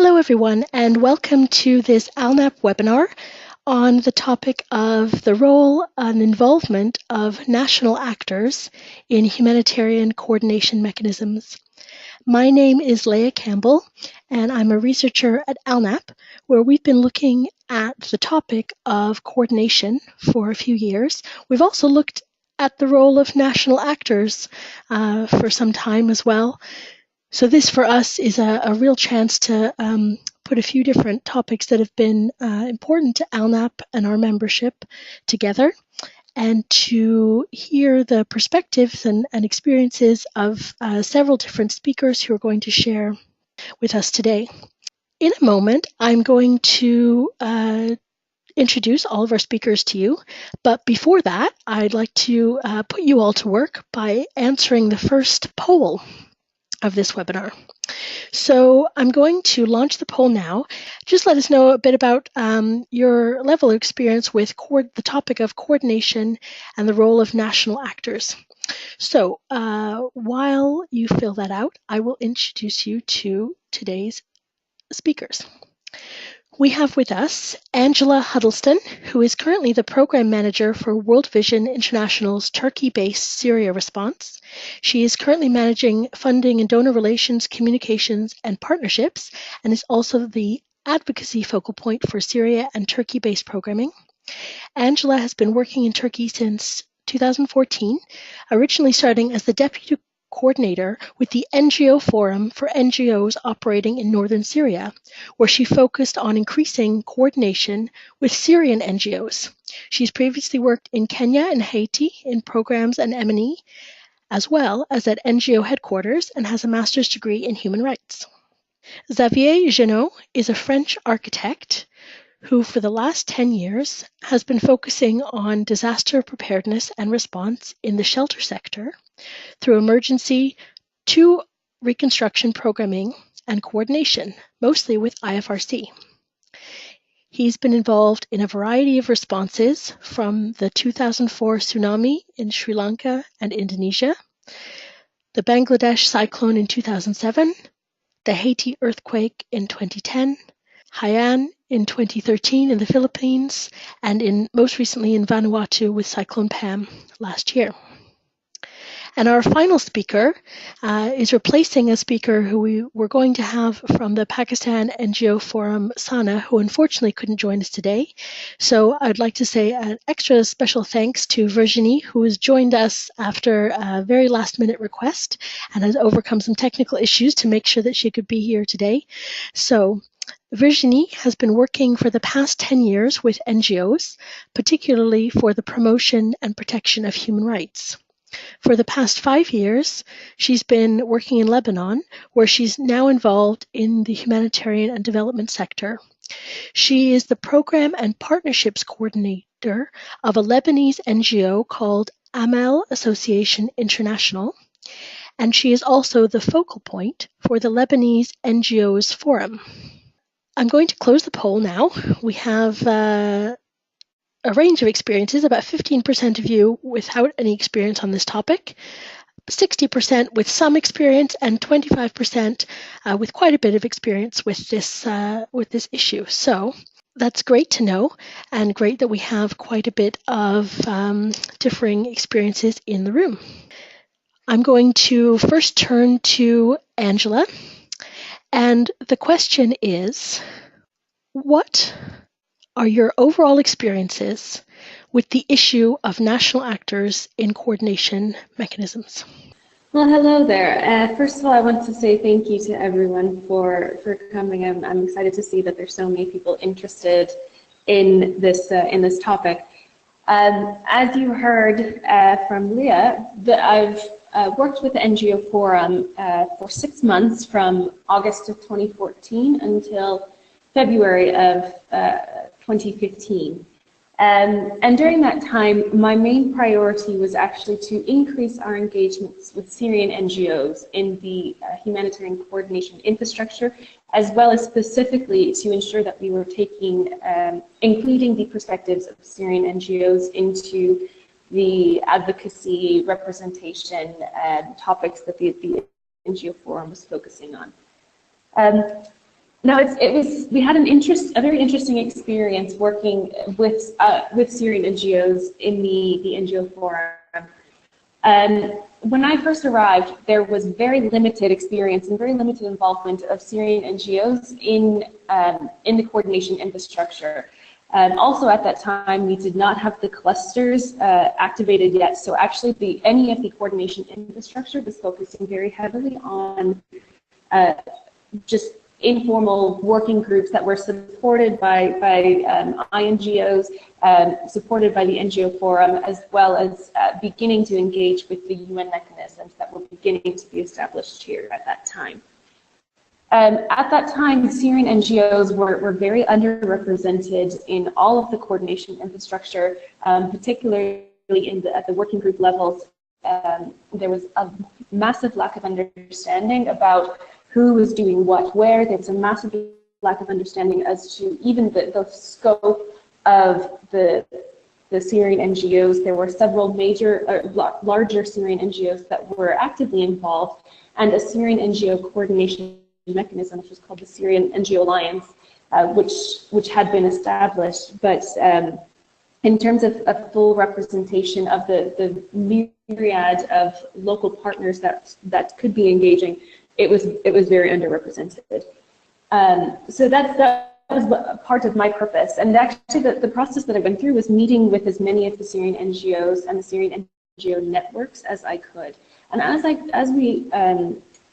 Hello everyone and welcome to this ALNAP webinar on the topic of the role and involvement of national actors in humanitarian coordination mechanisms. My name is Leah Campbell and I'm a researcher at ALNAP, where we've been looking at the topic of coordination for a few years. We've also looked at the role of national actors for some time as well. So this for us is a real chance to put a few different topics that have been important to ALNAP and our membership together, and to hear the perspectives and experiences of several different speakers who are going to share with us today. In a moment, I'm going to introduce all of our speakers to you, but before that, I'd like to put you all to work by answering the first poll of this webinar. So I'm going to launch the poll now. Just let us know a bit about your level of experience with the topic of coordination and the role of national actors. So while you fill that out, I will introduce you to today's speakers. We have with us Angela Huddleston, who is currently the Program Manager for World Vision International's Turkey-based Syria response. She is currently managing funding and donor relations, communications, and partnerships, and is also the advocacy focal point for Syria and Turkey-based programming. Angela has been working in Turkey since 2014, originally starting as the Deputy Coordinator with the NGO Forum for NGOs operating in northern Syria, where she focused on increasing coordination with Syrian NGOs. She's previously worked in Kenya and Haiti in programs and M&E, as well as at NGO headquarters, and has a master's degree in human rights. Xavier Genot is a French architect who for the last 10 years has been focusing on disaster preparedness and response in the shelter sector through emergency to reconstruction programming and coordination, mostly with IFRC. He's been involved in a variety of responses, from the 2004 tsunami in Sri Lanka and Indonesia, the Bangladesh cyclone in 2007, the Haiti earthquake in 2010, Haiyan in 2013 in the Philippines, and most recently in Vanuatu with Cyclone Pam last year. And our final speaker is replacing a speaker who we were going to have from the Pakistan NGO Forum, Sana, who unfortunately couldn't join us today. So I'd like to say an extra special thanks to Virginie, who has joined us after a very last minute request and has overcome some technical issues to make sure that she could be here today. So Virginie has been working for the past 10 years with NGOs, particularly for the promotion and protection of human rights. For the past 5 years, she's been working in Lebanon, where she's now involved in the humanitarian and development sector. She is the Program and Partnerships Coordinator of a Lebanese NGO called Amal Association International, and she is also the focal point for the Lebanese NGOs Forum. I'm going to close the poll now. We have a range of experiences, about 15% of you without any experience on this topic, 60% with some experience, and 25% with quite a bit of experience with this issue. So that's great to know, and great that we have quite a bit of differing experiences in the room. I'm going to first turn to Angela, and the question is, what are your overall experiences with the issue of national actors in coordination mechanisms? Well, hello there. First of all, I want to say thank you to everyone for coming. I'm excited to see that there's so many people interested in this topic. As you heard from Leah, I've worked with the NGO Forum for 6 months, from August of 2014 until February of 2015. And during that time, my main priority was actually to increase our engagements with Syrian NGOs in the humanitarian coordination infrastructure, as well as specifically to ensure that we were including the perspectives of Syrian NGOs into the advocacy, representation, topics that the NGO Forum was focusing on. No, we had a very interesting experience working with Syrian NGOs in the NGO forum. When I first arrived, there was very limited experience and very limited involvement of Syrian NGOs in the coordination infrastructure. Also at that time, we did not have the clusters activated yet, so actually any of the coordination infrastructure was focusing very heavily on just informal working groups that were supported by INGOs, supported by the NGO Forum, as well as beginning to engage with the UN mechanisms that were beginning to be established here at that time. At that time, Syrian NGOs were very underrepresented in all of the coordination infrastructure, particularly at the working group levels. There was a massive lack of understanding about who was doing what where. There was a massive lack of understanding as to even the scope of the Syrian NGOs. There were several larger Syrian NGOs that were actively involved, and a Syrian NGO coordination mechanism, which was called the Syrian NGO Alliance, which had been established. But in terms of a full representation of the myriad of local partners that could be engaging, it was very underrepresented. So that was part of my purpose. And actually the process that I went through was meeting with as many of the Syrian NGOs and the Syrian NGO networks as I could. And as we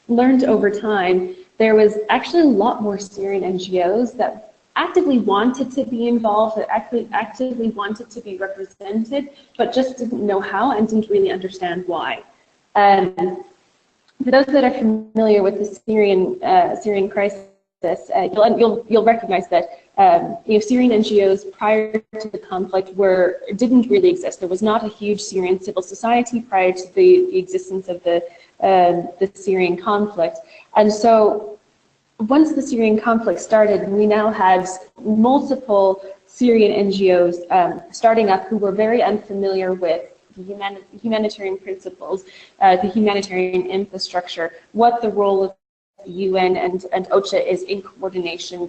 learned over time, there was actually a lot more Syrian NGOs that actively wanted to be involved, that actively wanted to be represented, but just didn't know how and didn't really understand why. For those that are familiar with the Syrian crisis, you'll recognize that Syrian NGOs prior to the conflict didn't really exist. There was not a huge Syrian civil society prior to the existence of the Syrian conflict, and so once the Syrian conflict started, we now had multiple Syrian NGOs starting up who were very unfamiliar with the humanitarian principles, the humanitarian infrastructure, what the role of the UN and OCHA is in coordination,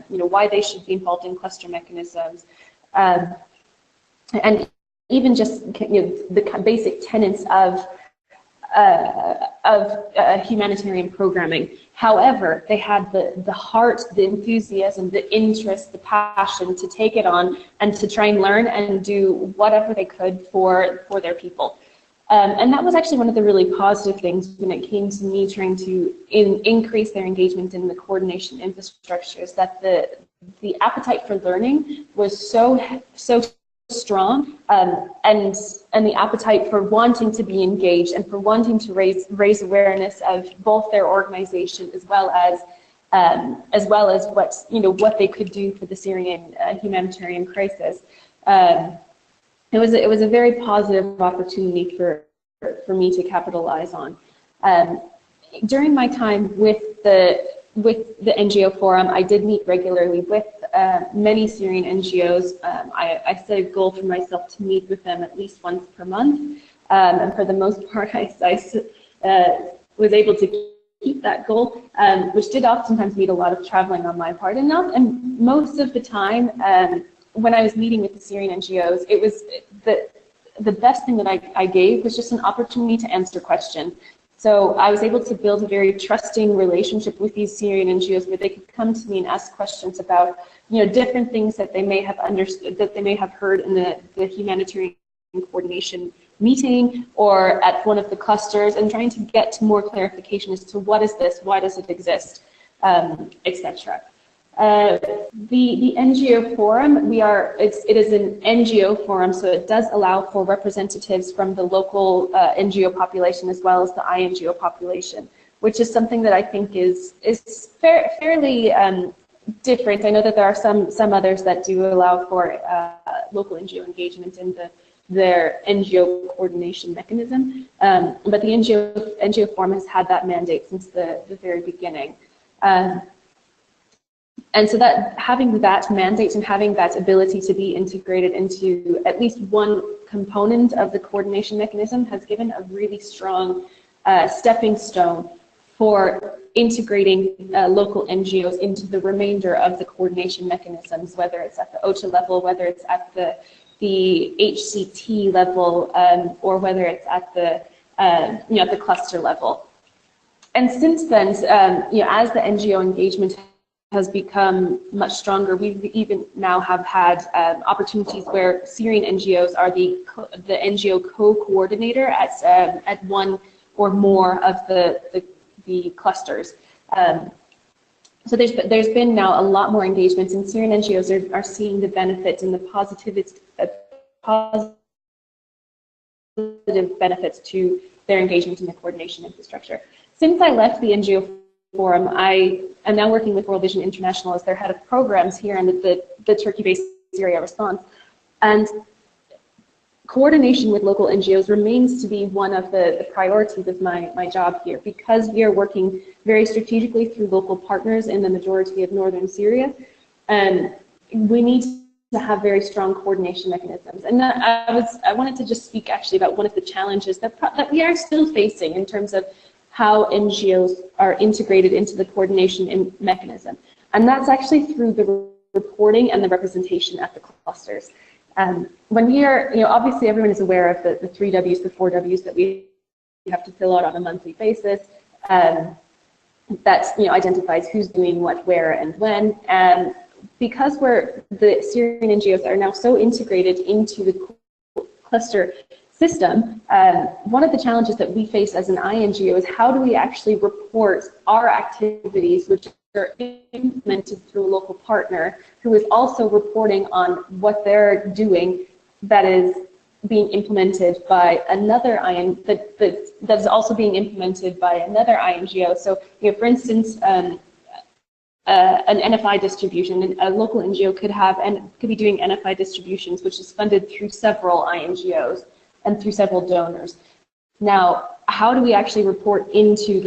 why they should be involved in cluster mechanisms, and even just the basic tenets of humanitarian programming. However, they had the heart, the enthusiasm, the interest, the passion to take it on and to try and learn and do whatever they could for their people. And that was actually one of the really positive things when it came to me trying to increase their engagement in the coordination infrastructures, that the appetite for learning was so strong, and the appetite for wanting to be engaged and for wanting to raise awareness of both their organization as well as what they could do for the Syrian humanitarian crisis. It was a very positive opportunity for me to capitalize on. During my time with the NGO Forum, I did meet regularly with many Syrian NGOs. I set a goal for myself to meet with them at least once per month, and for the most part, I was able to keep that goal, which did oftentimes mean a lot of traveling on my part, and most of the time, when I was meeting with the Syrian NGOs, it was the best thing that I gave was just an opportunity to answer questions. So I was able to build a very trusting relationship with these Syrian NGOs where they could come to me and ask questions about, different things that they may have understood, that they may have heard in the humanitarian coordination meeting or at one of the clusters, and trying to get to more clarification as to what is this, why does it exist, etc. The NGO forum, it is an NGO forum, so it does allow for representatives from the local NGO population as well as the INGO population, which is something that I think is fairly different. I know that there are some others that do allow for local NGO engagement in their NGO coordination mechanism, but the NGO forum has had that mandate since the very beginning. And so that having that mandate and having that ability to be integrated into at least one component of the coordination mechanism has given a really strong stepping stone for integrating local NGOs into the remainder of the coordination mechanisms, whether it's at the OCHA level, whether it's at the HCT level, or whether it's at the at the cluster level. And since then, as the NGO engagement has become much stronger, we even now have had opportunities where Syrian NGOs are the NGO co-coordinator at one or more of the clusters. So there's been now a lot more engagements, and Syrian NGOs are seeing the benefits and the positive benefits to their engagement in the coordination infrastructure. Since I left the NGO Forum, I am now working with World Vision International as their head of programs here in the Turkey-based Syria response. And coordination with local NGOs remains to be one of the priorities of my job here, because we are working very strategically through local partners in the majority of northern Syria, and we need to have very strong coordination mechanisms. And I wanted to just speak actually about one of the challenges that we are still facing in terms of how NGOs are integrated into the coordination mechanism. And that's actually through the reporting and the representation at the clusters. When we are, obviously everyone is aware of the 3 Ws, the 4 Ws that we have to fill out on a monthly basis. That identifies who's doing what, where, and when. And because the Syrian NGOs are now so integrated into the cluster system, one of the challenges that we face as an INGO is how do we actually report our activities, which are implemented through a local partner who is also reporting on what they're doing that is being implemented by another that is also being implemented by another INGO. So, for instance, an NFI distribution, a local NGO could be doing NFI distributions, which is funded through several INGOs and through several donors. Now, how do we actually report into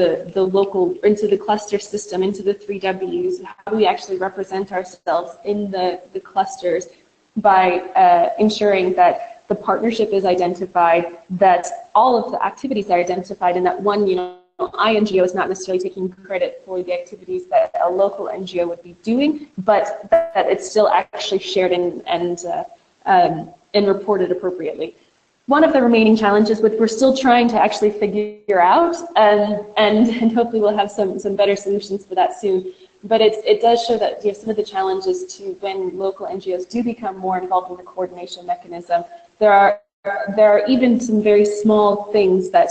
into the cluster system, into the 3 Ws? How do we actually represent ourselves in the clusters by ensuring that the partnership is identified, that all of the activities are identified, and that one, INGO is not necessarily taking credit for the activities that a local NGO would be doing, but that it's still actually shared and reported appropriately. One of the remaining challenges, which we're still trying to actually figure out, and hopefully we'll have some better solutions for that soon, but it does show that some of the challenges to when local NGOs do become more involved in the coordination mechanism, there are even some very small things that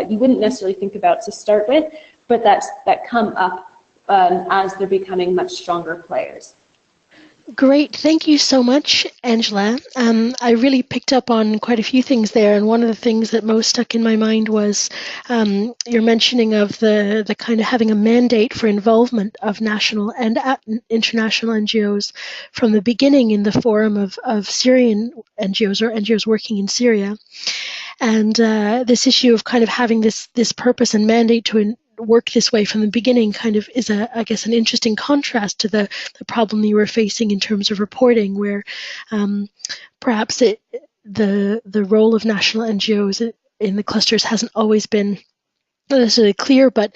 you wouldn't necessarily think about to start with, but that come up as they're becoming much stronger players. Great. Thank you so much, Angela. I really picked up on quite a few things there, and one of the things that most stuck in my mind was your mentioning of the kind of having a mandate for involvement of national and international NGOs from the beginning in the forum of Syrian NGOs or NGOs working in Syria. And this issue of kind of having this purpose and mandate to work this way from the beginning kind of is, I guess, an interesting contrast to the problem you were facing in terms of reporting, where perhaps the role of national NGOs in the clusters hasn't always been necessarily clear, but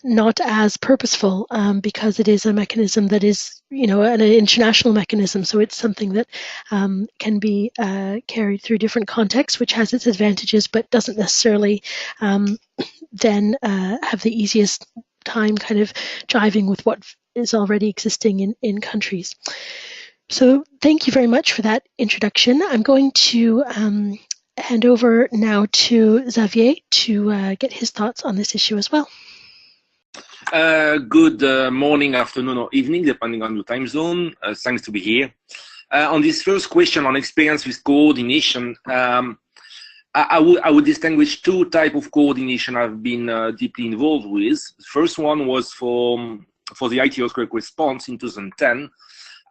not as purposeful, because it is a mechanism that is, an international mechanism. So it's something that can be carried through different contexts, which has its advantages, but doesn't necessarily then have the easiest time kind of jiving with what is already existing in countries. So thank you very much for that introduction. I'm going to hand over now to Xavier to get his thoughts on this issue as well. Good morning, afternoon, or evening, depending on your time zone. Thanks to be here. On this first question on experience with coordination, I would distinguish two types of coordination I've been deeply involved with. The first one was for the IT earthquake response in 2010.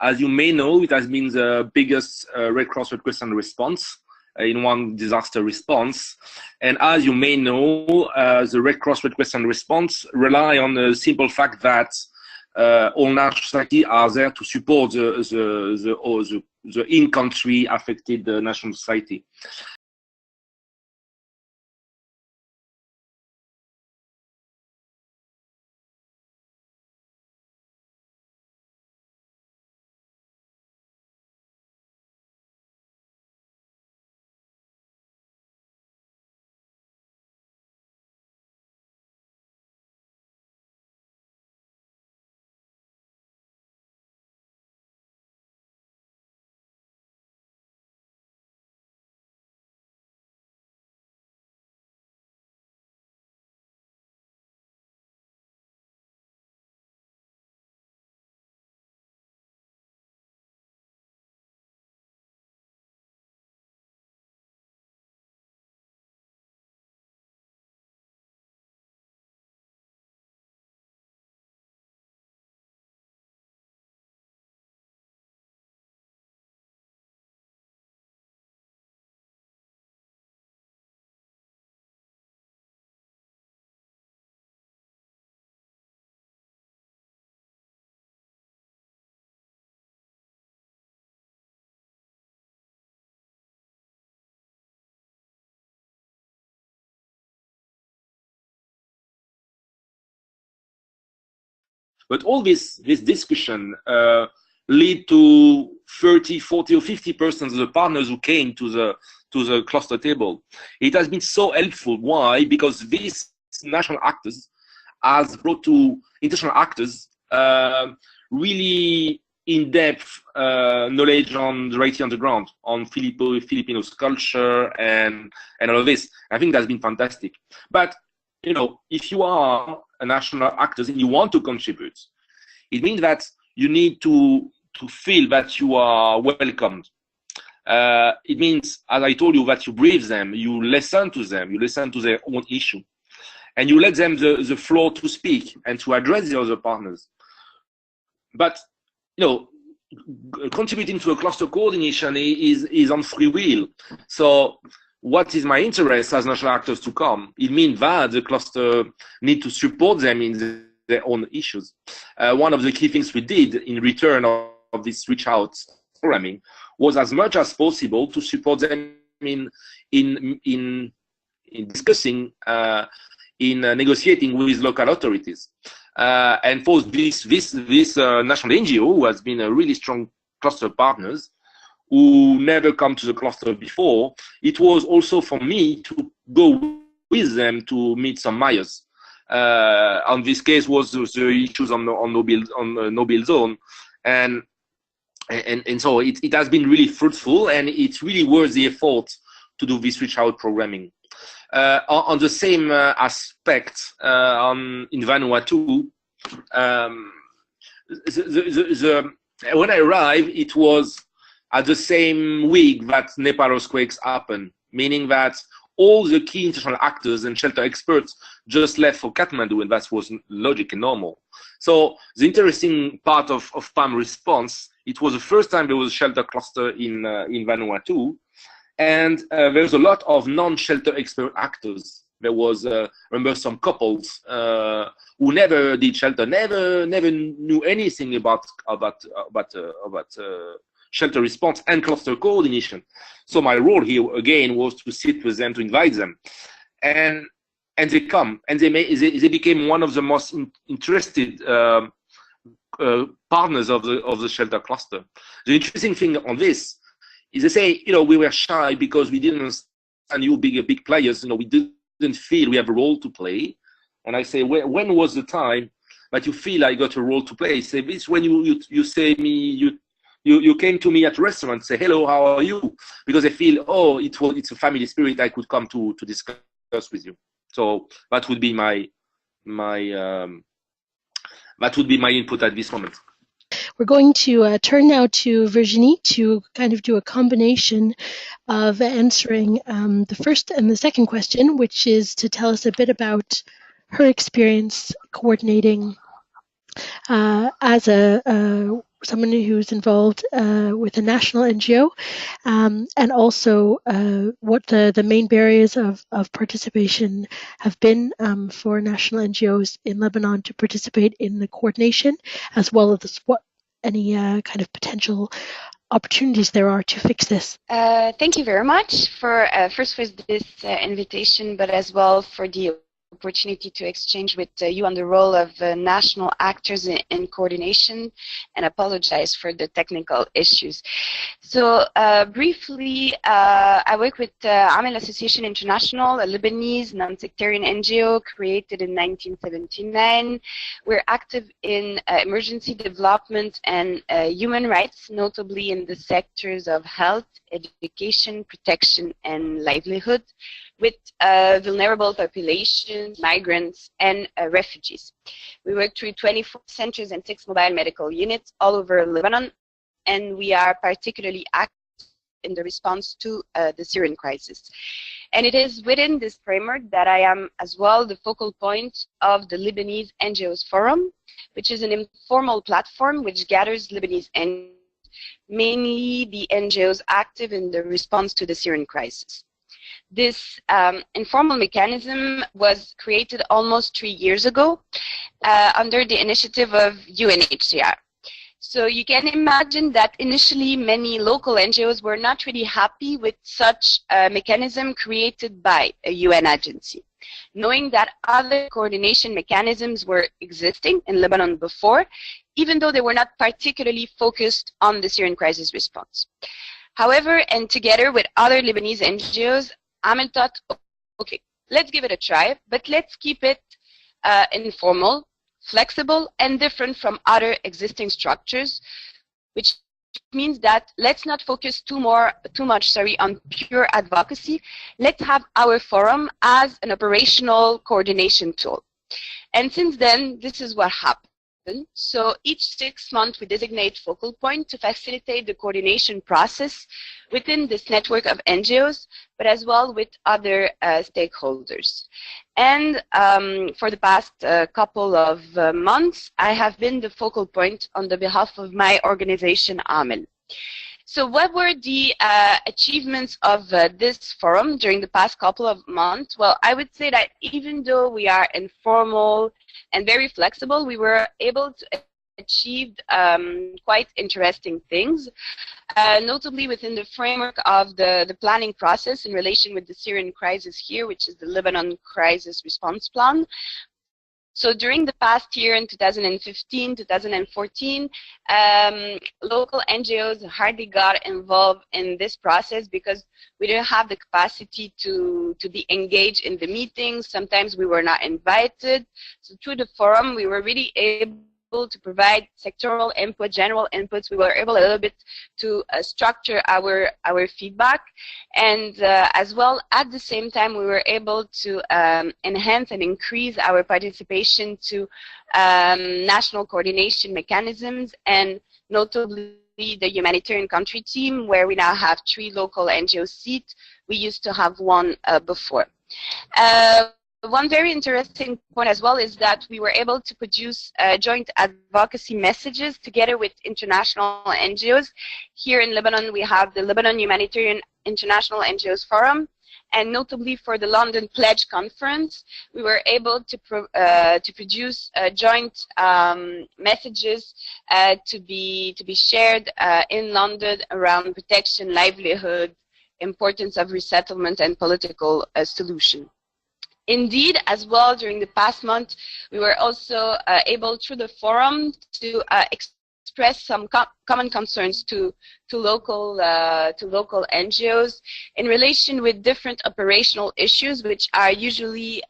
As you may know, it has been the biggest Red Cross request and response in one disaster response. And as you may know, the Red Cross request and response rely on the simple fact that all national society are there to support the in-country affected national society. But all this discussion lead to 30, 40, or 50% of the partners who came to the cluster table. It has been so helpful. Why? Because these national actors has brought to international actors really in-depth knowledge on the reality on the ground, on Filipinos culture and all of this. I think that's been fantastic. But you know, if you are a national actor and you want to contribute, it means that you need to feel that you are welcomed. It means, as I told you, that you brief them, you listen to them, you listen to their own issue, and you let them the floor to speak and to address the other partners. But you know, contributing to a cluster coordination is on free will. So what is my interest as national actors to come? It means that the cluster need to support them in their own issues. One of the key things we did in return of this reach out programming was as much as possible to support them in discussing, in negotiating with local authorities. And for this national NGO, who has been a really strong cluster partners, who never come to the cluster before, it was also for me to go with them to meet some Mayas. On this case was the issues on no-build zone, and so it has been really fruitful, and it's really worth the effort to do this reach out programming. On the same aspect, in Vanuatu, when I arrived, it was at the same week that Nepal earthquakes happened, meaning that all the key international actors and shelter experts just left for Kathmandu, and that was logic and normal. So the interesting part of PAM response, it was the first time there was a shelter cluster in Vanuatu, and there was a lot of non-shelter expert actors. There was, remember, some couples who never did shelter, never knew anything about shelter response and cluster coordination. So my role here again was to sit with them, to invite them, and they come, and they became one of the most interested partners of the shelter cluster. The interesting thing on this is they say, you know, we were shy because we didn't understand you big players. You know, we didn't feel we have a role to play. And I say, when was the time that you feel I got a role to play? Say this when you say me you came to me at a restaurant, say hello, how are you? Because I feel, oh, it's a family spirit. I could come to discuss with you. So that would be my input at this moment. We're going to turn now to Virginie to kind of do a combination of answering the first and the second question, which is to tell us a bit about her experience coordinating as someone who's involved with a national NGO, and also what the main barriers of participation have been for national NGOs in Lebanon to participate in the coordination, as well as what any kind of potential opportunities there are to fix this. Thank you very much for first for this invitation, but as well for the opportunity to exchange with you on the role of national actors in coordination, and apologize for the technical issues. So briefly, I work with Amel Association International, a Lebanese non-sectarian NGO created in 1979. We're active in emergency development and human rights, notably in the sectors of health, education, protection, and livelihood, with vulnerable populations, migrants, and refugees. We work through 24 centers and 6 mobile medical units all over Lebanon, and we are particularly active in the response to the Syrian crisis. And it is within this framework that I am as well the focal point of the Lebanese NGOs Forum, which is an informal platform which gathers Lebanese NGOs, mainly the NGOs active in the response to the Syrian crisis. This informal mechanism was created almost 3 years ago under the initiative of UNHCR. So you can imagine that initially many local NGOs were not really happy with such a mechanism created by a UN agency. knowing that other coordination mechanisms were existing in Lebanon before, even though they were not particularly focused on the Syrian crisis response. However, and together with other Lebanese NGOs, Amel thought, okay, let's give it a try, but let's keep it informal, flexible, and different from other existing structures, which means that let's not focus too much on pure advocacy. Let's have our forum as an operational coordination tool. And since then, this is what happened. So each 6 months, we designate focal point to facilitate the coordination process within this network of NGOs, but as well with other stakeholders. And for the past couple of months, I have been the focal point on the behalf of my organization, AMEL. So what were the achievements of this forum during the past couple of months? Well, I would say that even though we are informal and very flexible, we were able to achieve quite interesting things, notably within the framework of the planning process in relation with the Syrian crisis here, which is the Lebanon Crisis Response Plan. So during the past year in 2015, 2014, local NGOs hardly got involved in this process because we didn't have the capacity to be engaged in the meetings. Sometimes we were not invited. So through the forum, we were really able to provide sectoral input, general inputs. We were able a little bit to structure our feedback, and as well at the same time we were able to enhance and increase our participation to national coordination mechanisms, and notably the humanitarian country team, where we now have 3 local NGO seats. We used to have 1 before. One very interesting point as well is that we were able to produce joint advocacy messages together with international NGOs. Here in Lebanon, we have the Lebanon Humanitarian International NGOs Forum, and notably for the London Pledge Conference, we were able to produce joint messages to be shared in London around protection, livelihood, importance of resettlement, and political solution. Indeed, as well, during the past month, we were also able, through the forum, to express some common concerns to local NGOs in relation with different operational issues, which are usually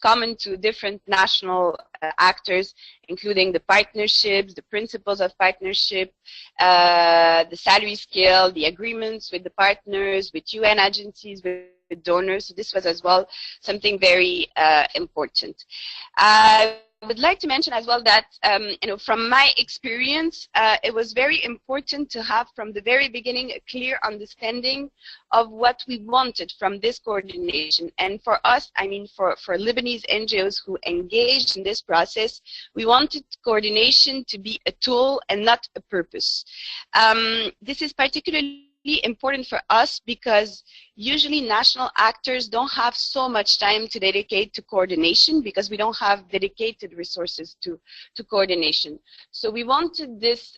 common to different national actors, including the partnerships, the principles of partnership, the salary scale, the agreements with the partners, with UN agencies, with donors. So this was as well something very important. I would like to mention as well that from my experience, it was very important to have from the very beginning a clear understanding of what we wanted from this coordination. And for us, I mean for Lebanese NGOs who engaged in this process, we wanted coordination to be a tool and not a purpose. This is particularly important for us because usually national actors don't have so much time to dedicate to coordination because we don't have dedicated resources to coordination. So we wanted this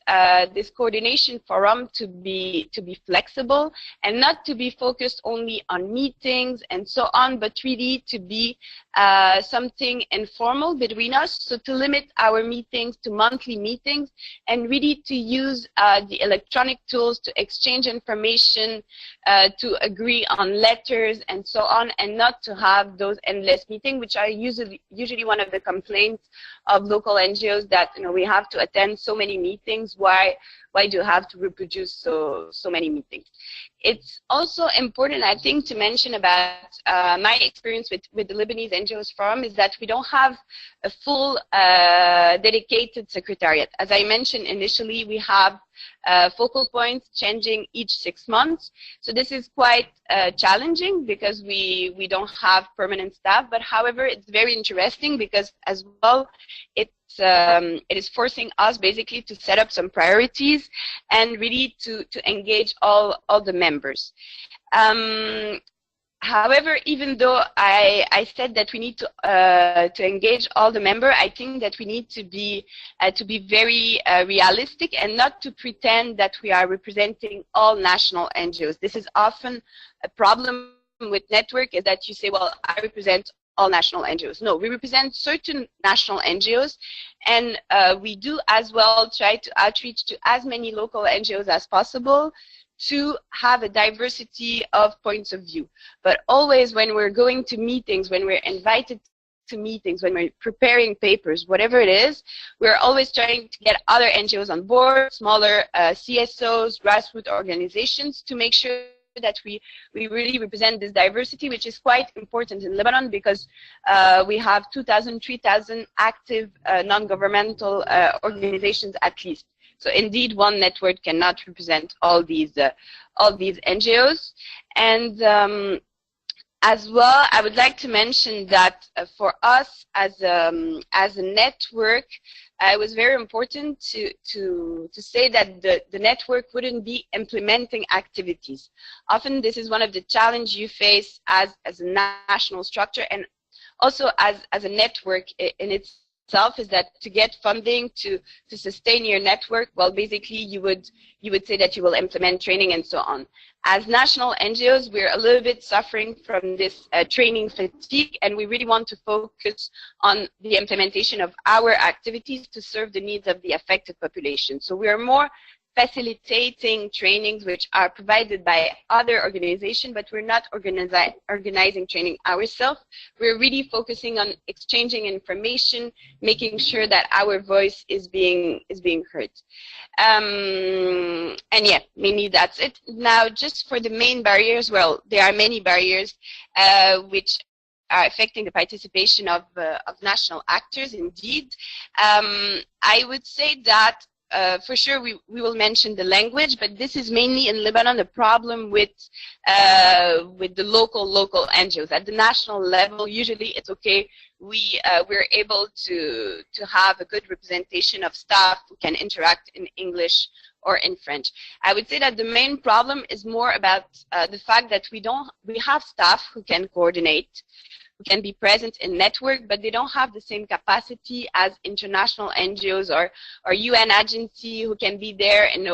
this coordination forum to be flexible and not to be focused only on meetings and so on, but really to be something informal between us. So to limit our meetings to monthly meetings and really to use the electronic tools to exchange information, to agree on letters and so on, and not to have those endless meetings, which are usually one of the complaints of local NGOs, that we have to attend so many meetings. Why do you have to reproduce so many meetings? It's also important, I think, to mention about my experience with the Lebanese NGOs Forum is that we don't have a full dedicated secretariat. As I mentioned initially, we have focal points changing each 6 months. So this is quite challenging because we don't have permanent staff, but however, it's very interesting because as well, it is forcing us basically to set up some priorities and really to engage all the members. However, even though I said that we need to engage all the members, I think that we need to be very realistic and not to pretend that we are representing all national NGOs. This is often a problem with network, is that you say, well, I represent all national NGOs. No, we represent certain national NGOs, and we do as well try to outreach to as many local NGOs as possible to have a diversity of points of view. But always when we're going to meetings, when we're invited to meetings, when we're preparing papers, whatever it is, we're always trying to get other NGOs on board, smaller CSOs, grassroots organizations, to make sure that we really represent this diversity, which is quite important in Lebanon, because we have 2,000, 3,000 active non-governmental organizations at least. So indeed, one network cannot represent all these NGOs. And as well, I would like to mention that for us as a network, it was very important to say that the network wouldn't be implementing activities. Often this is one of the challenges you face as a national structure, and also as a network in itself, is that to get funding to sustain your network, well, basically you would say that you will implement training and so on. As national NGOs, we're a little bit suffering from this training fatigue, and we really want to focus on the implementation of our activities to serve the needs of the affected population. So we are more facilitating trainings which are provided by other organizations, but we're not organizing training ourselves. We're really focusing on exchanging information, making sure that our voice is being heard. And yeah, mainly that's it. Now, just for the main barriers, well, there are many barriers which are affecting the participation of national actors, indeed. I would say that for sure, we will mention the language, but this is mainly in Lebanon a problem with the local NGOs. At the national level, usually it's okay. We're able to have a good representation of staff who can interact in English or in French. I would say that the main problem is more about the fact that we have staff who can coordinate, who can be present in network, but they don't have the same capacity as international NGOs or UN agency who can be there and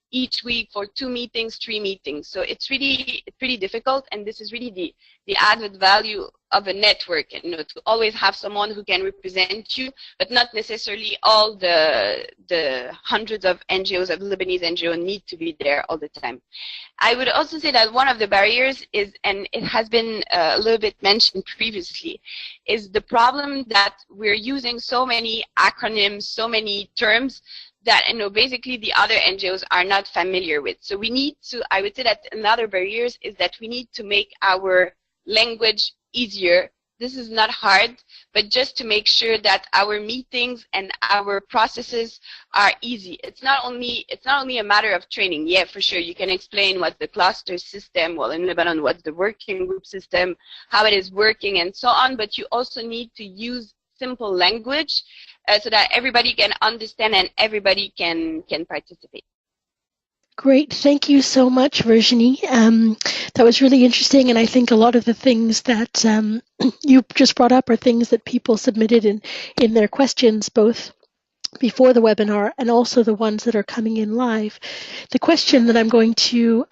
each week for 2 meetings, 3 meetings. So it's pretty difficult, and this is really the added value of a network, to always have someone who can represent you, but not necessarily all the hundreds of NGOs, of Lebanese NGOs, need to be there all the time. I would also say that one of the barriers is, and it has been a little bit mentioned previously, is the problem that we're using so many acronyms, so many terms that basically the other NGOs are not familiar with. So we need to, I would say that another barrier is that we need to make our language easier. This is not hard, but just to make sure that our meetings and our processes are easy. It's not only a matter of training. Yeah, for sure, you can explain what the cluster system, well, in Lebanon, what's the working group system, how it is working, and so on, but you also need to use simple language so that everybody can understand and everybody can participate. Great. Thank you so much, Virginie. That was really interesting, and I think a lot of the things that you just brought up are things that people submitted in their questions, both before the webinar and also the ones that are coming in live. The question that I'm going to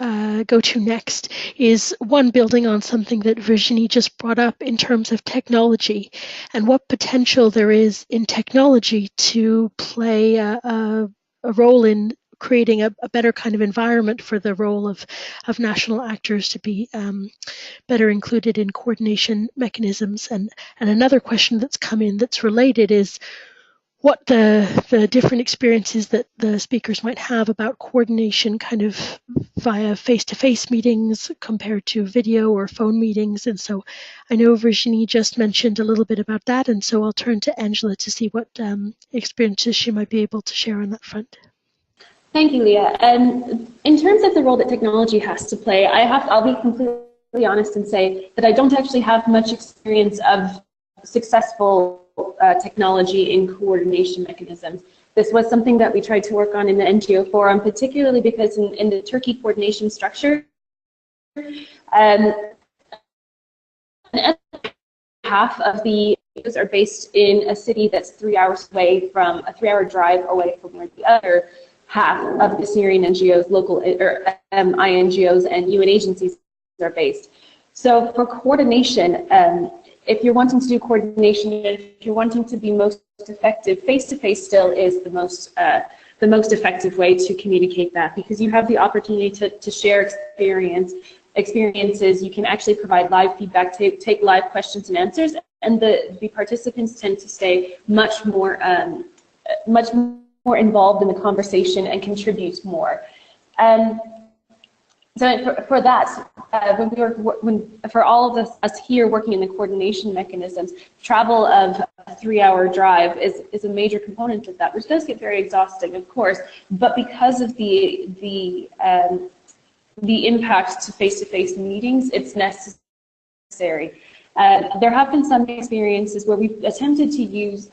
go to next is one building on something that Virginie just brought up in terms of technology and what potential there is in technology to play a role in creating a better kind of environment for the role of national actors to be better included in coordination mechanisms. And another question that's come in that's related is what the different experiences that the speakers might have about coordination kind of via face-to-face meetings compared to video or phone meetings. And so I know Virginie just mentioned a little bit about that, and so I'll turn to Angela to see what experiences she might be able to share on that front. Thank you, Leah. In terms of the role that technology has to play, I'll be completely honest and say that I don't actually have much experience of successful technology in coordination mechanisms. This was something that we tried to work on in the NGO forum, particularly because in the Turkey coordination structure, half of the NGOs are based in a city that's 3 hours away from, a 3-hour drive away from where the other half of the Syrian NGOs, local INGOs and UN agencies are based. So for coordination, if you're wanting to do coordination, if you're wanting to be most effective, face-to-face still is the most effective way to communicate that, because you have the opportunity to share experiences. You can actually provide live feedback, take live questions and answers, and the participants tend to stay much more involved in the conversation and contribute more. So for that, for all of us here working in the coordination mechanisms, travel of a 3-hour drive is a major component of that, which does get very exhausting, of course. But because of the impact to face-to-face meetings, it's necessary. There have been some experiences where we've attempted to use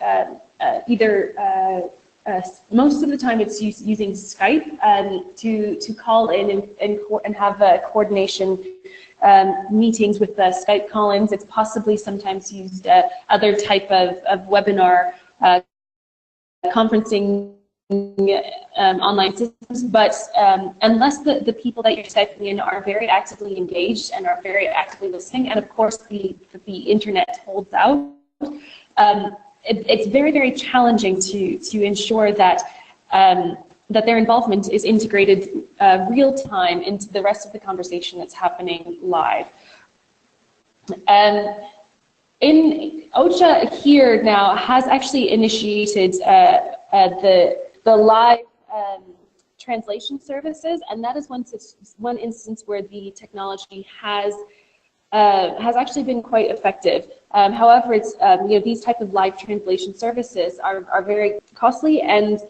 most of the time it's using Skype to call in and have coordination meetings with Skype call-ins. It's possibly sometimes used other type of webinar conferencing online systems, but unless the people that you're Skyping in are very actively engaged and are very actively listening, and of course the internet holds out, it's very, very challenging to ensure that that their involvement is integrated real time into the rest of the conversation that's happening live. In OCHA here now has actually initiated the live translation services, and that is one instance where the technology has actually been quite effective. However, it's these type of live translation services are very costly and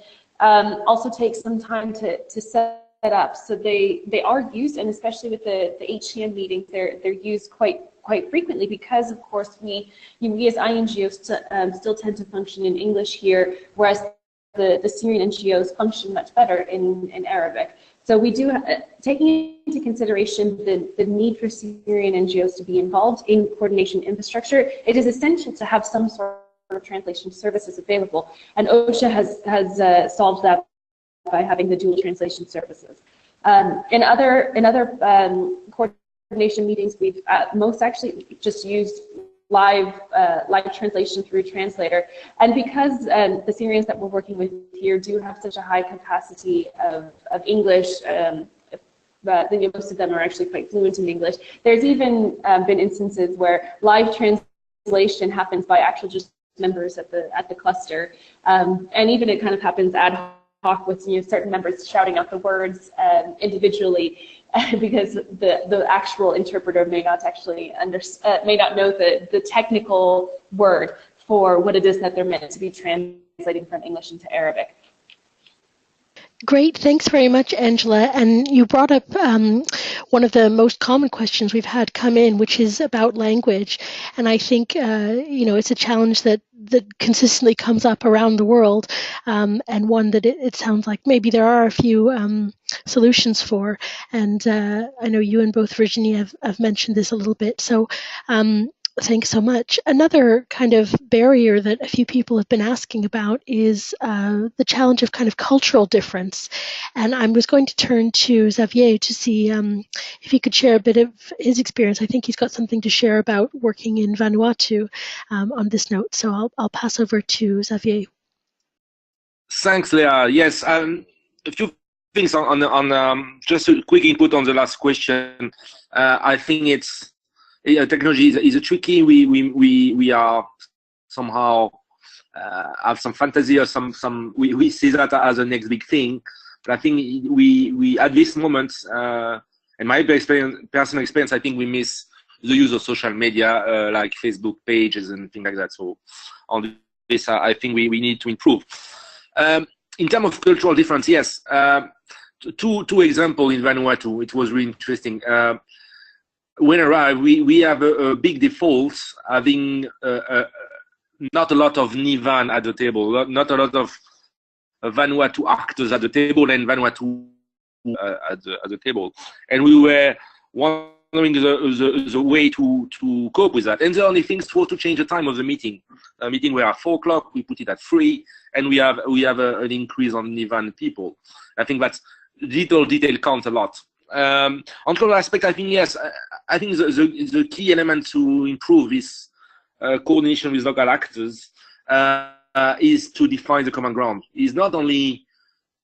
also take some time to set up. So they are used, and especially with the HCM meetings, they're used quite frequently, because of course we as NGOs still tend to function in English here, whereas the Syrian NGOs function much better in Arabic. So we do, taking into consideration the need for Syrian NGOs to be involved in coordination infrastructure, it is essential to have some sort of translation services available. And OCHA has solved that by having the dual translation services. In other coordination meetings, we've most actually just used live translation through translator, and because the Syrians that we're working with here do have such a high capacity of English, most of them are actually quite fluent in English. There's even been instances where live translation happens by actual just members at the cluster, and even it kind of happens ad hoc with certain members shouting out the words individually. Because the actual interpreter may not actually may not know the technical word for what it is that they're meant to be translating from English into Arabic. Great, thanks very much, Angela. And you brought up one of the most common questions we've had come in, which is about language. And I think it's a challenge that consistently comes up around the world, and one that it sounds like maybe there are a few solutions for. And I know you and both Virginie have mentioned this a little bit. So thanks so much. Another kind of barrier that a few people have been asking about is the challenge of kind of cultural difference. And I was going to turn to Xavier to see if he could share a bit of his experience. I think he's got something to share about working in Vanuatu on this note. So I'll pass over to Xavier. Thanks, Leah. Yes, a few things on just a quick input on the last question. I think technology is a tricky. We are somehow have some fantasy or we see that as the next big thing. But I think we at this moment, in my personal experience, I think we miss the use of social media like Facebook pages and things like that. So on this, I think we need to improve. In terms of cultural difference, yes. Two examples in Vanuatu. It was really interesting. When arrived, we have a big default, having not a lot of Nivan at the table, not a lot of Vanuatu actors at the table, and Vanuatu at the table. And we were wondering the way to cope with that. And the only thing was to change the time of the meeting. A meeting were at 4 o'clock, we put it at 3, and we have an increase on Nivan people. I think that little detail counts a lot. On cultural aspect, I think yes. I think the key element to improve is coordination with local actors is to define the common ground. Is not only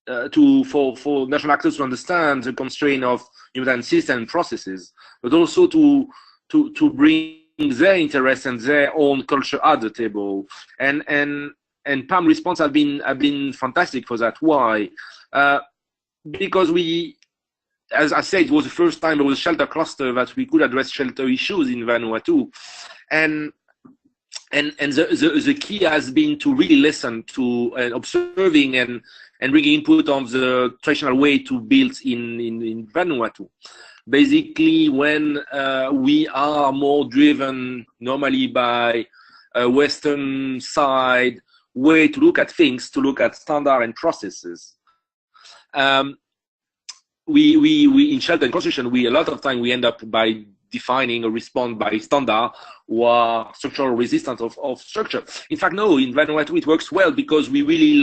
for national actors to understand the constraint of humanitarian system and processes, but also to bring their interests and their own culture at the table. And PAM response have been fantastic for that. Why? Because we, as I said, it was the first time there was a shelter cluster that we could address shelter issues in Vanuatu, and the key has been to really listen to observing and bringing input on the traditional way to build in Vanuatu. Basically, when we are more driven normally by a Western side way to look at things, to look at standard and processes. We in shelter and construction, a lot of time we end up by defining a response by standard or structural resistance of structure. In fact, no, in Vanuatu it works well because we really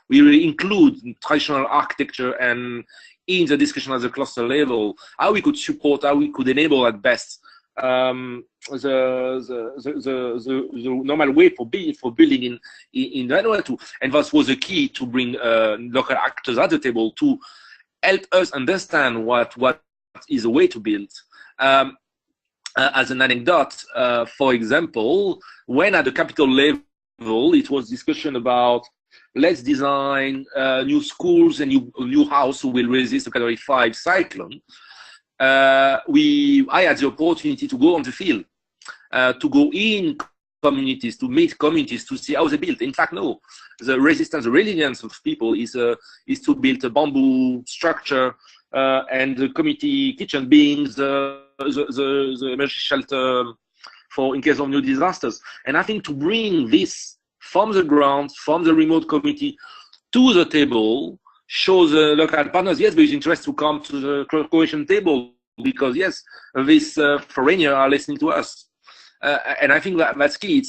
we really include traditional architecture and in the discussion at the cluster level, how we could support, how we could enable at best the normal way for building in Vanuatu. And that was the key to bring local actors at the table to help us understand what is a way to build. As an anecdote, for example, when at the capital level, it was discussion about let's design new schools and new house who will resist the Category 5 cyclone. I had the opportunity to go on the field, to go in communities, to meet communities, to see how they build. In fact, no, the resistance, the resilience of people is to build a bamboo structure, and the community kitchen being the emergency shelter for in case of new disasters. And I think to bring this from the ground, from the remote community to the table, shows the local partners, yes, there is interest to come to the coalition table because, yes, these foreigners are listening to us. And I think that's key.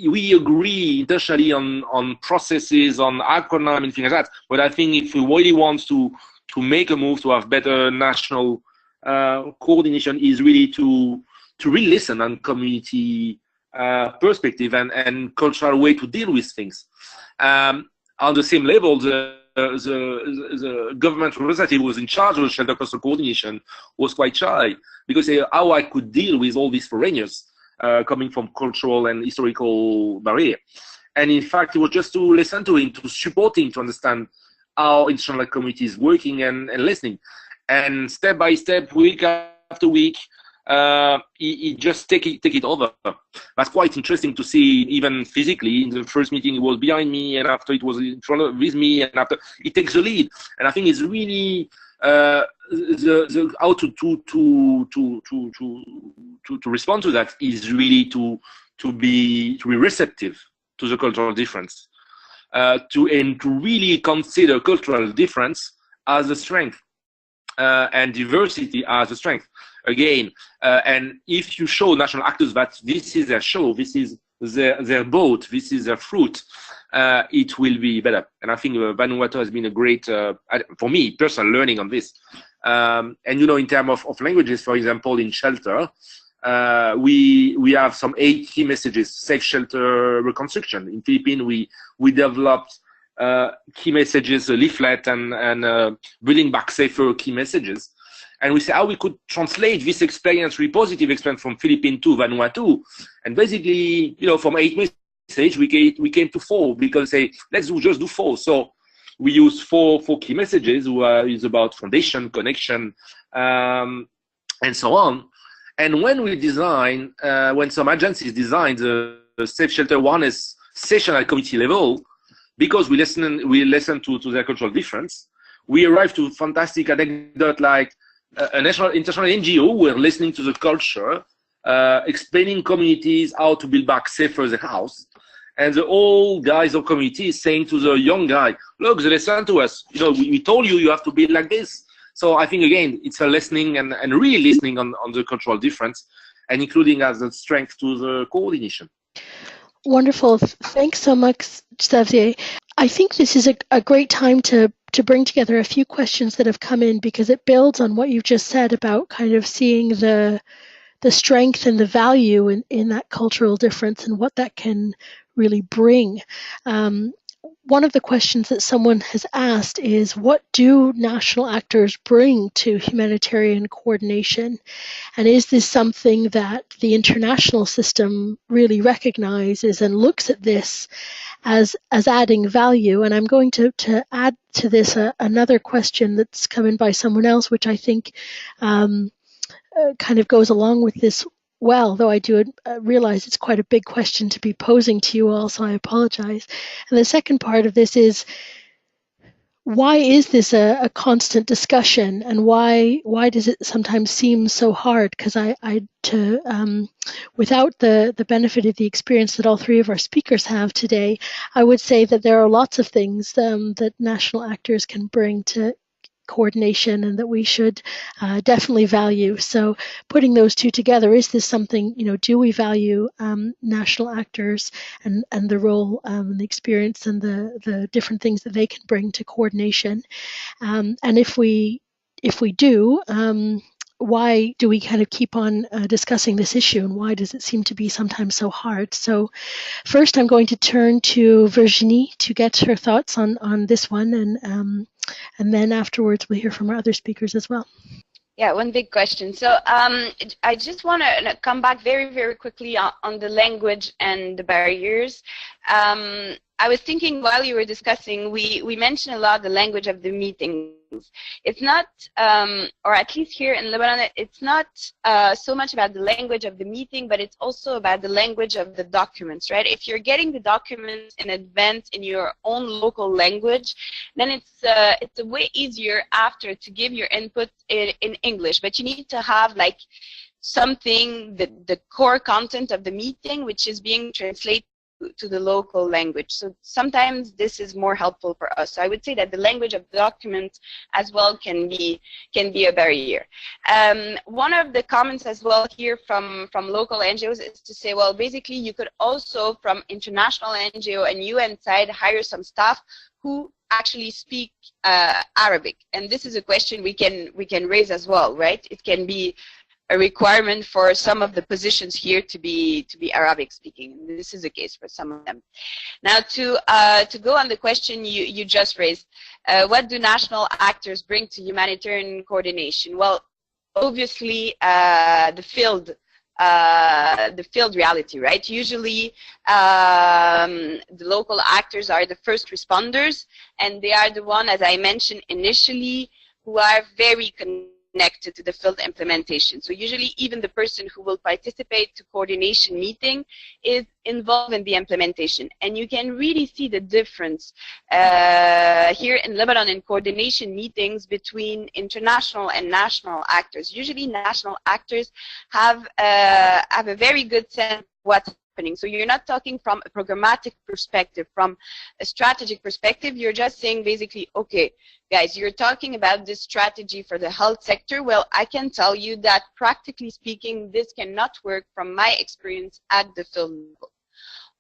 We agree intentionally on processes, on acronym and things like that. But I think if we really want to make a move to have better national coordination, is really to really listen on community perspective and cultural way to deal with things. On the same level, the government representative who was in charge of the shelter cluster coordination was quite shy because how I could deal with all these foreigners coming from cultural and historical barrier. And in fact, it was just to listen to him, to support him, to understand how international community is working and listening. And step by step, week after week, he just take it over. That's quite interesting to see, even physically. In the first meeting, he was behind me, and after it was in front of with me, and after he takes the lead. And I think it's really how to respond to that is really to be receptive to the cultural difference, to really consider cultural difference as a strength. And diversity as a strength. Again, and if you show national actors that this is their show, this is their boat, this is their fruit, it will be better. And I think Vanuatu has been a great, for me, personal learning on this. And in terms of languages, for example, in shelter, we have some 8 key messages: safe shelter reconstruction. In Philippines, we developed key messages, a leaflet, and building back safer key messages. And we say how we could translate this experience, really positive experience from Philippines to Vanuatu. And basically, from 8 messages, we came to 4 because let's just do 4. So we use 4 key messages, is about foundation, connection, and so on. And when we design, when some agencies design the safe shelter awareness session at community level, because we listen to their cultural difference, we arrive to fantastic anecdote like a international NGO were listening to the culture, explaining communities how to build back safer the house, and the old guys of community is saying to the young guy, look, they listen to us. We told you have to build like this. So I think again, it's a listening and really listening on the cultural difference, and including as a strength to the coordination. Wonderful. Thanks so much, Xavier. I think this is a great time to bring together a few questions that have come in because it builds on what you've just said about kind of seeing the the strength and the value in that cultural difference and what that can really bring. One of the questions that someone has asked is, what do national actors bring to humanitarian coordination? And is this something that the international system really recognizes and looks at this as adding value? And I'm going to add to this another question that's come in by someone else, which I think kind of goes along with this well, though I do realize it's quite a big question to be posing to you all, so I apologize. And the second part of this is, why is this a constant discussion, and why does it sometimes seem so hard? Because without the benefit of the experience that all three of our speakers have today, I would say that there are lots of things that national actors can bring to coordination and that we should definitely value. So putting those two together, is this something, do we value national actors and the role and the experience and the different things that they can bring to coordination? And if we do, why do we kind of keep on discussing this issue, and why does it seem to be sometimes so hard? So first I'm going to turn to Virginie to get her thoughts on this one, and then afterwards we'll hear from our other speakers as well. Yeah, one big question. So I just want to come back very, very quickly on the language and the barriers. I was thinking while you were discussing, we mentioned a lot the language of the meetings. It's not, or at least here in Lebanon, it's not so much about the language of the meeting, but it's also about the language of the documents, right? If you're getting the documents in advance in your own local language, then it's a way easier after to give your input in English. But you need to have like something, the core content of the meeting, which is being translated to the local language. So sometimes this is more helpful for us. So I would say that the language of the document as well can be a barrier. One of the comments as well here from local NGOs is to say, well, basically you could also from international NGO and UN side hire some staff who actually speak Arabic. And this is a question we can raise as well, right? It can be a requirement for some of the positions here to be Arabic speaking. And this is the case for some of them. Now to go on the question you just raised, what do national actors bring to humanitarian coordination? Well, obviously the field reality, right? Usually the local actors are the first responders, and they are the one, as I mentioned initially, who are very connected to the field implementation. So usually even the person who will participate to coordination meeting is involved in the implementation. And you can really see the difference here in Lebanon in coordination meetings between international and national actors. Usually national actors have a very good sense of what's happening. So you're not talking from a programmatic perspective, from a strategic perspective. You're just saying basically, okay, guys, you're talking about this strategy for the health sector. Well, I can tell you that practically speaking, this cannot work from my experience at the field level.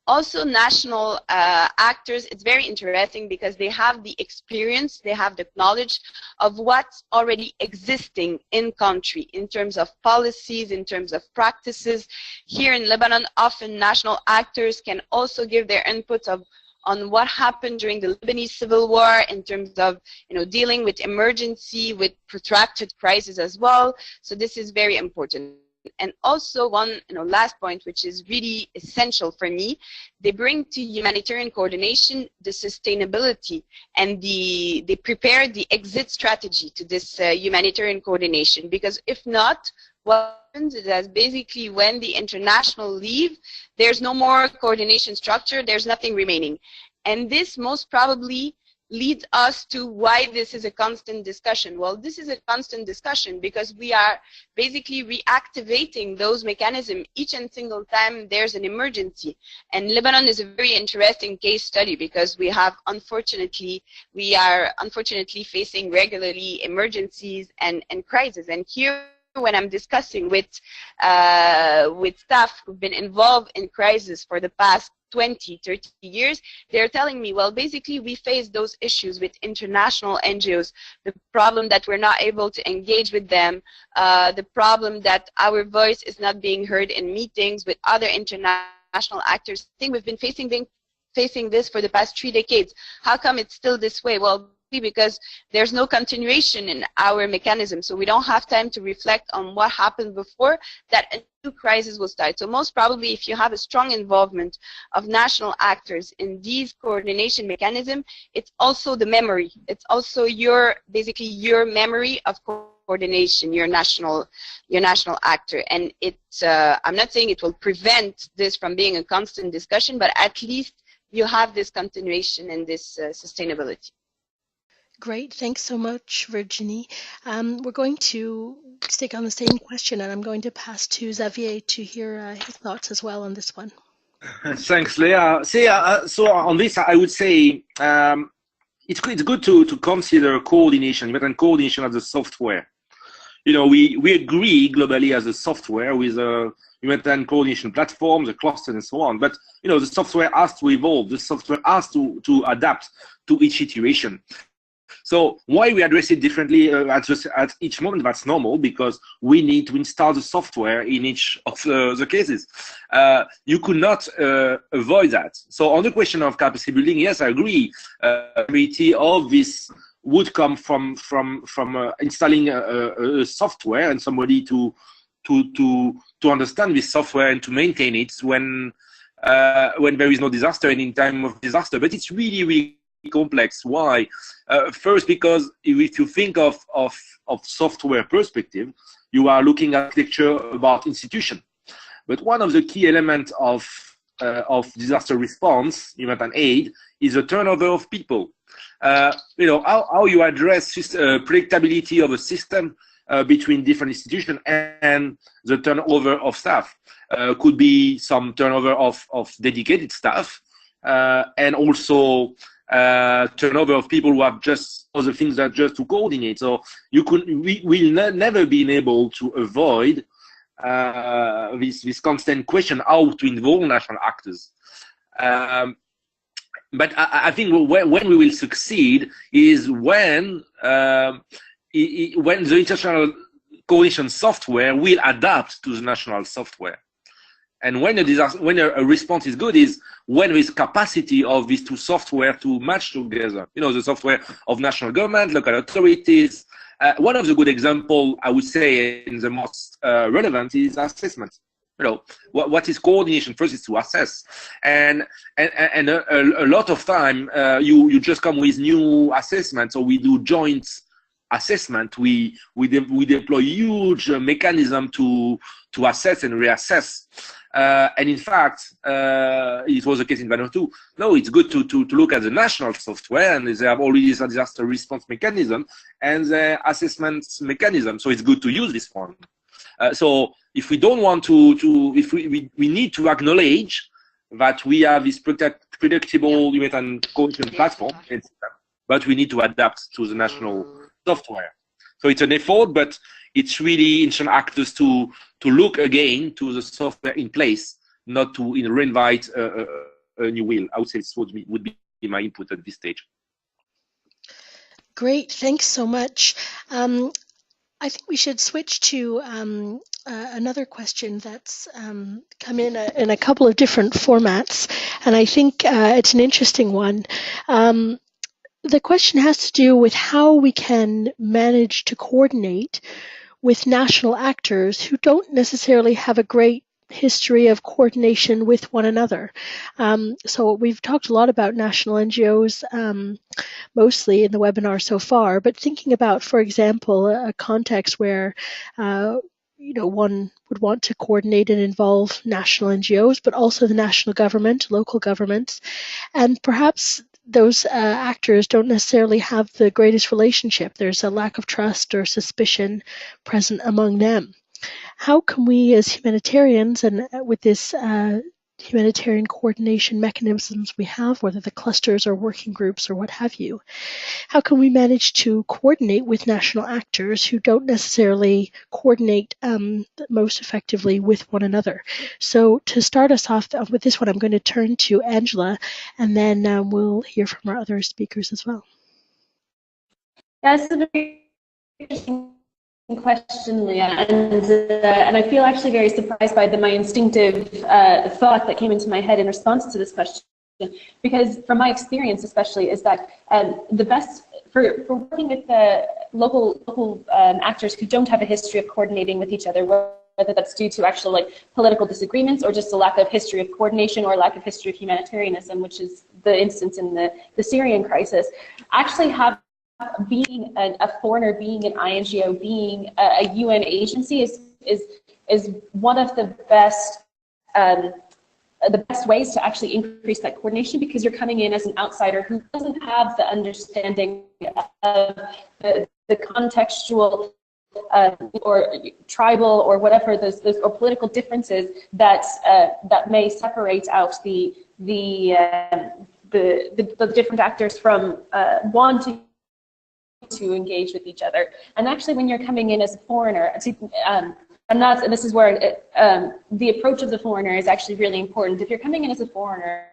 Also, national actors, it's very interesting because they have the experience, they have the knowledge of what's already existing in country in terms of policies, in terms of practices. Here in Lebanon, often national actors can also give their input on what happened during the Lebanese civil war in terms of, dealing with emergency, with protracted crisis as well. So this is very important. And also one last point, which is really essential for me, they bring to humanitarian coordination the sustainability, and they prepare the exit strategy to this humanitarian coordination. Because if not, what happens is that basically when the international leave, there's no more coordination structure, there's nothing remaining. And this most probably leads us to why this is a constant discussion. Well, this is a constant discussion because we are basically reactivating those mechanisms each and single time there's an emergency. And Lebanon is a very interesting case study because we are unfortunately facing regularly emergencies and crises. And here, when I'm discussing with staff who've been involved in crisis for the past 20, 30 years, they're telling me, well, basically we face those issues with international NGOs, the problem that we're not able to engage with them, the problem that our voice is not being heard in meetings with other international actors. I think we've been facing this for the past 3 decades. How come it's still this way? Well, because there's no continuation in our mechanism, so we don't have time to reflect on what happened before that a new crisis will start. So most probably, if you have a strong involvement of national actors in these coordination mechanism, it's also the memory. It's also basically your memory of coordination, your national actor. And it's I'm not saying it will prevent this from being a constant discussion, but at least you have this continuation and this sustainability. Great, thanks so much, Virginie. We're going to stick on the same question, and I'm going to pass to Xavier to hear his thoughts as well on this one. Thanks, Leah. So on this, I would say it's good to consider coordination, but coordination as a software. You know, we agree globally as a software with humanitarian coordination platforms, the clusters, and so on. But you know, the software has to evolve. The software has to adapt to each situation. So why we address it differently at each moment, that's normal, because we need to install the software in each of the cases. You could not avoid that. So on the question of capacity building, yes, I agree. Ability of this would come from installing a software and somebody to understand this software and to maintain it when there is no disaster and in time of disaster. But it's really complex. Why? First, because if you think of software perspective, you are looking at architecture about institution. But one of the key elements of disaster response, humanitarian aid, is the turnover of people. You know, how you address predictability of a system between different institutions and the turnover of staff. Could be some turnover of dedicated staff and also turnover of people who have just other things that just to coordinate. So we will never be able to avoid this constant question how to involve national actors. But I think when we will succeed is when the international coordination software will adapt to the national software. And when a response is good is when there is capacity of these two software to match together. You know, the software of national government, local authorities. One of the good example, I would say, and the most relevant is assessment. You know, what is coordination? First is to assess, and a lot of time you just come with new assessments, or we do joint assessment. We deploy huge mechanism to assess and reassess. And in fact, it was the case in Vanuatu. No, it's good to look at the national software, and they have already a disaster response mechanism and the assessment mechanism. So it's good to use this one. So if we don't want if we need to acknowledge that we have this predictable humanitarian coordination platform, but we need to adapt to the national software. So it's an effort, but it's really international actors to look again to the software in place, not to reinvent a new wheel. I would say this would be my input at this stage. Great, thanks so much. I think we should switch to another question that's come in a couple of different formats, and I think it's an interesting one. The question has to do with how we can manage to coordinate with national actors who don't necessarily have a great history of coordination with one another. So we've talked a lot about national NGOs, mostly in the webinar so far, but thinking about, for example, a context where one would want to coordinate and involve national NGOs, but also the national government, local governments, and perhaps those actors don't necessarily have the greatest relationship. There's a lack of trust or suspicion present among them. How can we as humanitarians, and with this humanitarian coordination mechanisms we have, whether the clusters or working groups or what have you? How can we manage to coordinate with national actors who don't necessarily coordinate most effectively with one another? So to start us off with this one, I'm going to turn to Angela, and then we'll hear from our other speakers as well. Yeah, this is a very interesting question, Leah, and I feel actually very surprised by my instinctive thought that came into my head in response to this question, because from my experience especially is that the best for working with the local actors who don't have a history of coordinating with each other, whether that's due to actual political disagreements or just a lack of history of coordination or lack of history of humanitarianism, which is the instance in the Syrian crisis, actually have being a foreigner, being an INGO, being a UN agency is one of the best ways to actually increase that coordination, because you're coming in as an outsider who doesn't have the understanding of the contextual or tribal or whatever those or political differences that may separate out the different actors from wanting to engage with each other. And actually, when you're coming in as a foreigner, and this is where the approach of the foreigner is actually really important. If you're coming in as a foreigner,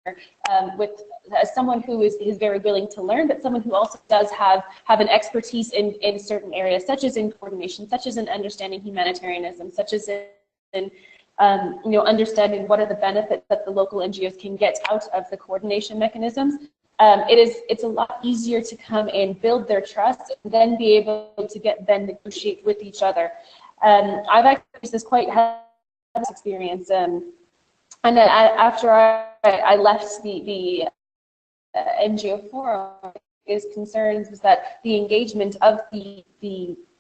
as someone who is very willing to learn, but someone who also does have an expertise in certain areas, such as in coordination, such as in understanding humanitarianism, such as in understanding what are the benefits that the local NGOs can get out of the coordination mechanisms. It's a lot easier to come in, build their trust, and then be able to negotiate with each other. I've actually used this quite heavy experience, and then after I left the NGO forum, his concerns was that the engagement of the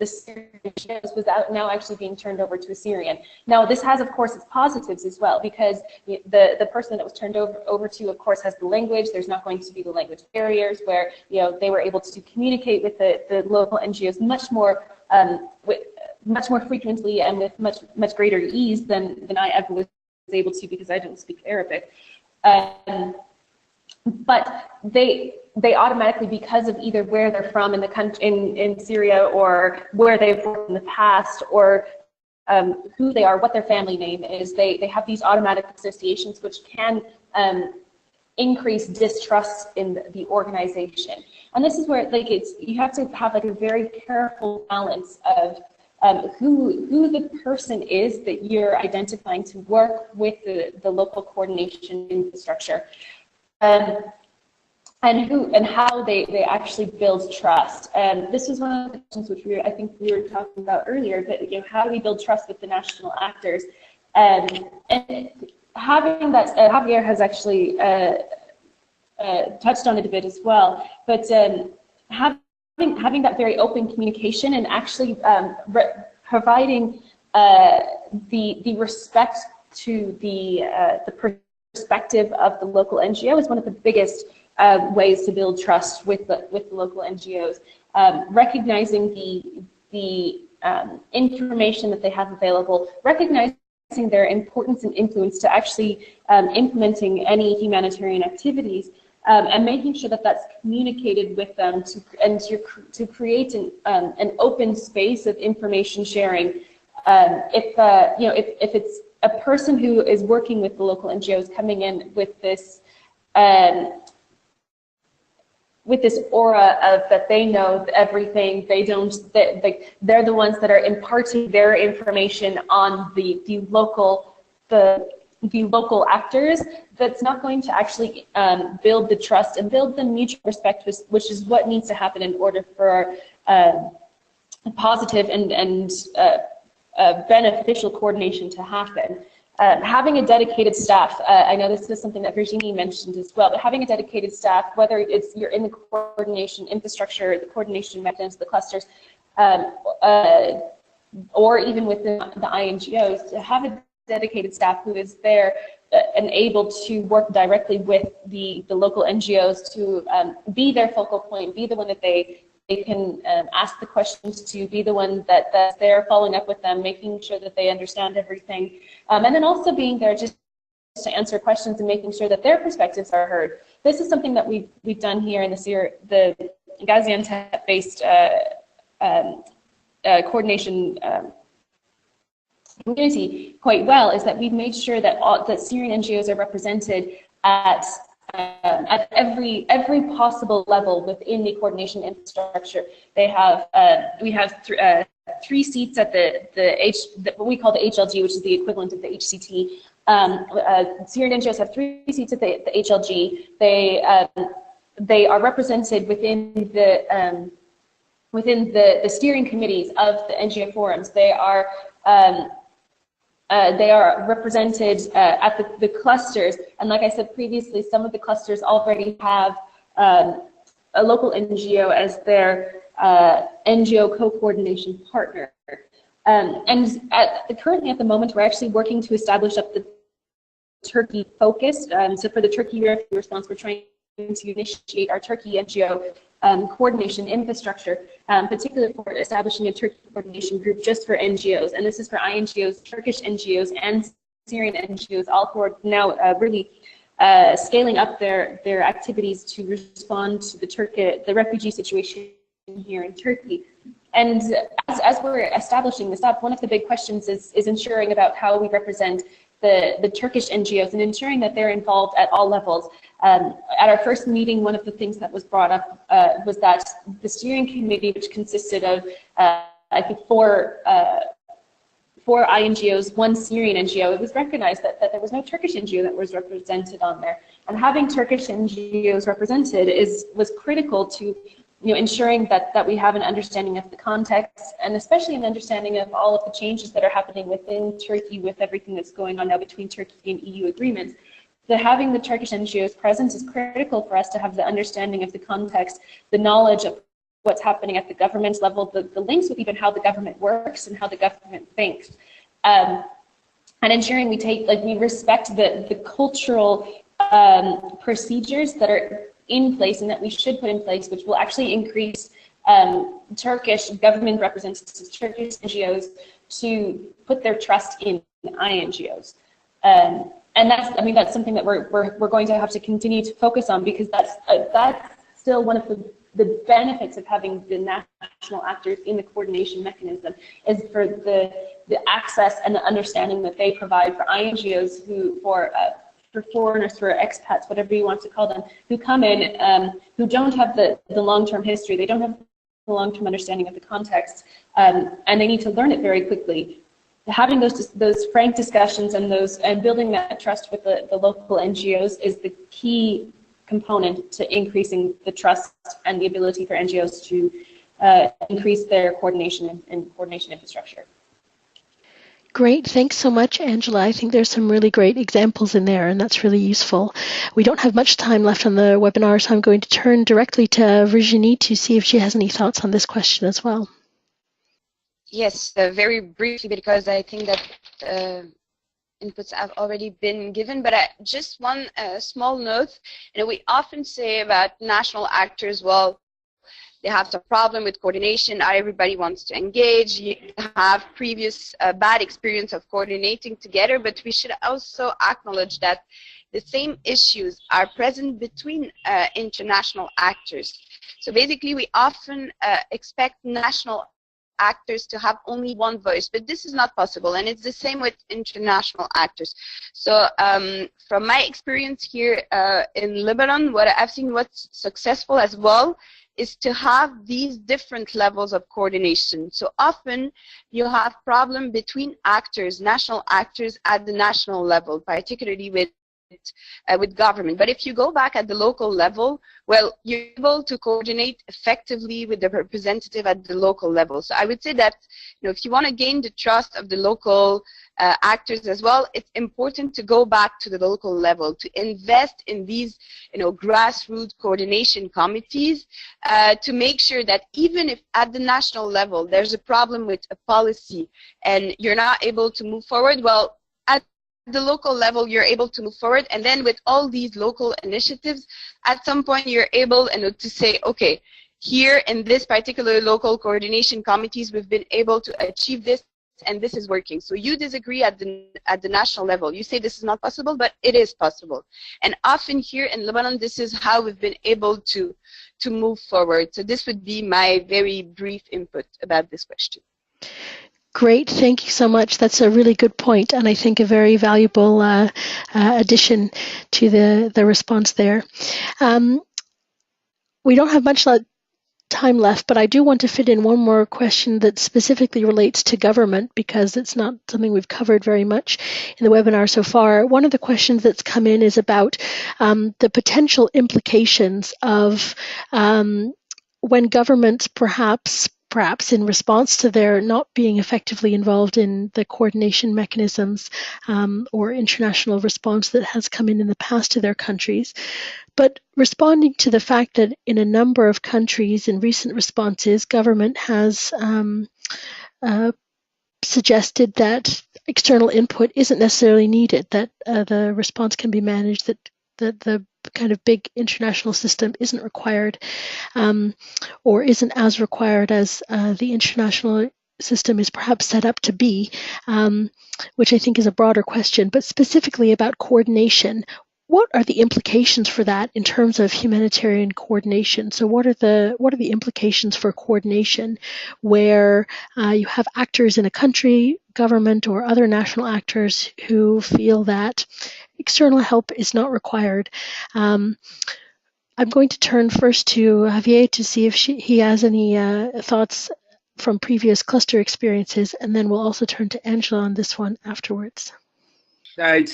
Syrian NGOs was now actually being turned over to a Syrian. Now, this has, of course, its positives as well, because the person that was turned over to, of course, has the language. There's not going to be the language barriers, where they were able to communicate with the local NGOs much more frequently and with much greater ease than I ever was able to, because I don't speak Arabic. But they automatically, because of either where they're from in the country, in Syria, or where they've worked in the past, or who they are, what their family name is, they have these automatic associations which can increase distrust in the organization. And this is where you have to have a very careful balance of who the person is that you're identifying to work with the local coordination infrastructure. And how they actually build trust. And this is one of the questions which I think we were talking about earlier, that how do we build trust with the national actors? And having that, Javier has actually touched on it a bit as well, but having that very open communication and actually providing the respect to the perspective of the local NGO is one of the biggest ways to build trust with the local NGOs. Recognizing the information that they have available, recognizing their importance and influence to actually implementing any humanitarian activities, and making sure that that's communicated with them to create an open space of information sharing. If it's a person who is working with the local NGOs coming in with this aura of that they know everything, they're the ones that are imparting their information on the local actors, that's not going to actually build the trust and build the mutual respect, which is what needs to happen in order for a positive and beneficial coordination to happen. Having a dedicated staff, I know this is something that Virginie mentioned as well, but having a dedicated staff, whether you're in the coordination infrastructure, the coordination mechanisms, the clusters, or even within the INGOs, to have a dedicated staff who is there and able to work directly with the local NGOs to be their focal point, be the one that they can ask the questions to, be the one that's there following up with them, making sure that they understand everything, and then also being there just to answer questions and making sure that their perspectives are heard. This is something that we've done here in the Gaziantep-based coordination community quite well, is that we've made sure that that Syrian NGOs are represented at every possible level within the coordination infrastructure. They have we have 3 seats at what we call the HLG, which is the equivalent of the HCT. Syrian NGOs have 3 seats at the HLG. They are represented within the steering committees of the NGO forums. They are represented at the clusters, and like I said previously, some of the clusters already have a local NGO as their NGO co-coordination partner. And currently at the moment, we're actually working to establish up the Turkey focus. So for the Turkey refugee response, we're trying to initiate our Turkey NGO coordination infrastructure, particularly for establishing a Turkey coordination group just for NGOs. And this is for INGOs, Turkish NGOs, and Syrian NGOs, all who are now really scaling up their activities to respond to the refugee situation here in Turkey. And as we're establishing this up, one of the big questions is ensuring about how we represent the Turkish NGOs and ensuring that they're involved at all levels. At our first meeting, one of the things that was brought up was that the steering committee, which consisted of, I think, four INGOs, 1 Syrian NGO, it was recognized that there was no Turkish NGO that was represented on there. And having Turkish NGOs represented was critical to ensuring that we have an understanding of the context, and especially an understanding of all of the changes that are happening within Turkey with everything that's going on now between Turkey and EU agreements. So having the Turkish NGOs present is critical for us to have the understanding of the context, the knowledge of what's happening at the government level, the links with even how the government works and how the government thinks. And ensuring we respect the cultural procedures that are in place and that we should put in place, which will actually increase Turkish government representatives, Turkish NGOs, to put their trust in INGOs. And that's something that we're going to have to continue to focus on, because that's still one of the benefits of having the national actors in the coordination mechanism, is for the access and the understanding that they provide for INGOs for foreigners, for expats, whatever you want to call them, who come in, who don't have the long-term history, they don't have the long-term understanding of the context, and they need to learn it very quickly. Having those frank discussions and building that trust with the local NGOs is the key component to increasing the trust and the ability for NGOs to increase their coordination and coordination infrastructure. Great. Thanks so much, Angela. I think there's some really great examples in there, and that's really useful. We don't have much time left on the webinar, so I'm going to turn directly to Virginie to see if she has any thoughts on this question as well. Yes, very briefly, because I think that inputs have already been given, but just one small note. We often say about national actors, well, they have some problem with coordination, not everybody wants to engage, you have previous bad experience of coordinating together, but we should also acknowledge that the same issues are present between international actors. So basically, we often expect national actors to have only one voice, but this is not possible, and it's the same with international actors. So from my experience here in Lebanon, what I've seen what's successful as well is to have these different levels of coordination. So often you have problem between actors, national actors at the national level, particularly with government. But if you go back at the local level, well, you're able to coordinate effectively with the representative at the local level. So I would say that, if you want to gain the trust of the local actors as well, it's important to go back to the local level, to invest in these, grassroots coordination committees, to make sure that even if at the national level there's a problem with a policy and you're not able to move forward, well, at the local level you're able to move forward, and then with all these local initiatives, at some point you're able to say, okay, here in this particular local coordination committees we've been able to achieve this, and this is working. So you disagree at the national level. You say this is not possible, but it is possible. And often here in Lebanon, this is how we've been able to move forward. So this would be my very brief input about this question. Great, thank you so much. That's a really good point, and I think a very valuable addition to the response there. We don't have much time left, but I do want to fit in one more question that specifically relates to government, because it's not something we've covered very much in the webinar so far. One of the questions that's come in is about the potential implications of when governments perhaps in response to their not being effectively involved in the coordination mechanisms or international response that has come in the past to their countries, but responding to the fact that in a number of countries in recent responses, government has suggested that external input isn't necessarily needed, that the response can be managed, that the kind of big international system isn't required or isn't as required as the international system is perhaps set up to be, which I think is a broader question, but specifically about coordination. What are the implications for that in terms of humanitarian coordination? So what are the implications for coordination where you have actors in a country, government or other national actors who feel that external help is not required? I'm going to turn first to Javier to see if he has any thoughts from previous cluster experiences, and then we'll also turn to Angela on this one afterwards. I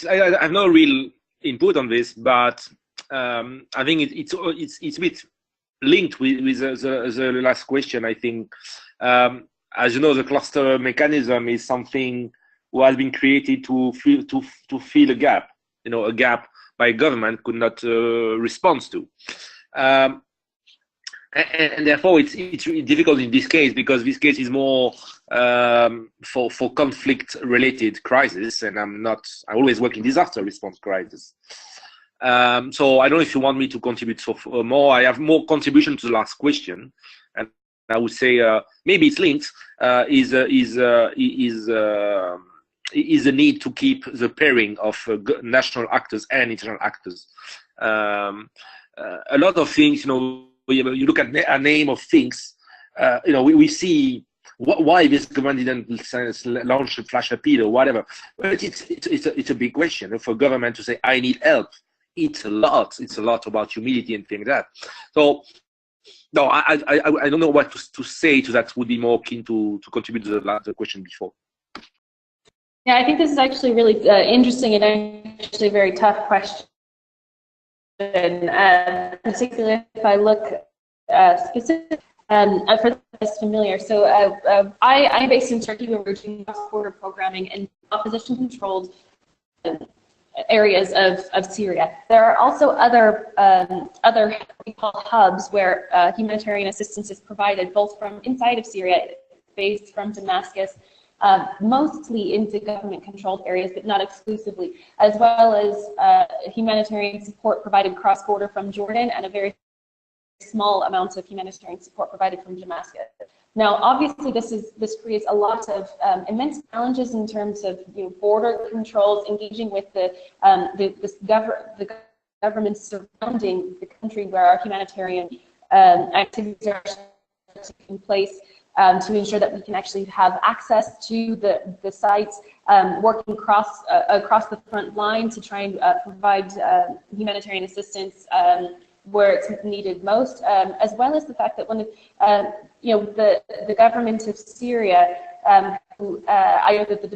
have no real input on this, but I think it's a bit linked with the last question. I think, as you know, the cluster mechanism is something that has been created to fill a gap. You know, a gap by government could not respond to, and therefore it's really difficult in this case, because this case is more for conflict-related crisis, and I always work in disaster response crisis. So I don't know if you want me to contribute more. I have more contribution to the last question, and I would say maybe it's linked. Is the need to keep the pairing of national actors and international actors. A lot of things, you know, you look at a name of things, you know, we see why this government didn't launch a flash appeal or whatever. But it's a big question for government to say, I need help. It's a lot about humility and things like that. So, no, I don't know what to say to that. Would be more keen to contribute to the question before. Yeah, I think this is actually really interesting and actually a very tough question. Particularly if I look specifically for those familiar. So I'm based in Turkey, where we're doing cross-border programming in opposition-controlled areas of Syria. There are also other what we call hubs where humanitarian assistance is provided, both from inside of Syria, based from Damascus, mostly into government-controlled areas, but not exclusively, as well as humanitarian support provided cross-border from Jordan, and a very small amount of humanitarian support provided from Damascus. Now, obviously, this creates a lot of immense challenges in terms of border controls, engaging with the governments surrounding the country where our humanitarian activities are taking place. To ensure that we can actually have access to the sites, working across the front line to try and provide humanitarian assistance where it's needed most, as well as the fact that when the government of Syria, who either the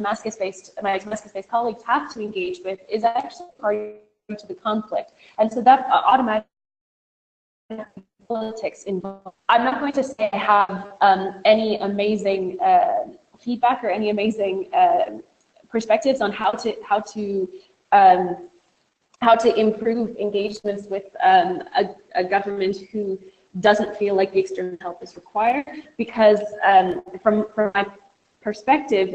my Damascus-based colleagues have to engage with, is actually party to the conflict, and so that automatically politics involved. I'm not going to say I have any amazing feedback or any amazing perspectives on how to improve engagements with a government who doesn't feel like the external help is required, because from my perspective,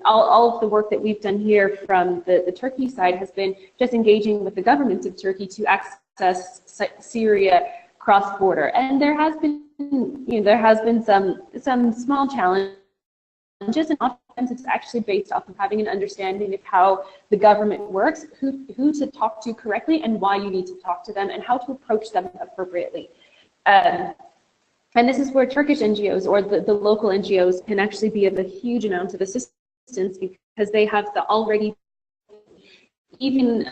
all of the work that we've done here from the Turkey side has been just engaging with the government of Turkey to access Syria cross-border, and there has been some small challenges, and it's actually based off of having an understanding of how the government works, who to talk to correctly, and why you need to talk to them, and how to approach them appropriately. And this is where Turkish NGOs or the local NGOs can actually be of a huge amount of assistance, because they have the already, even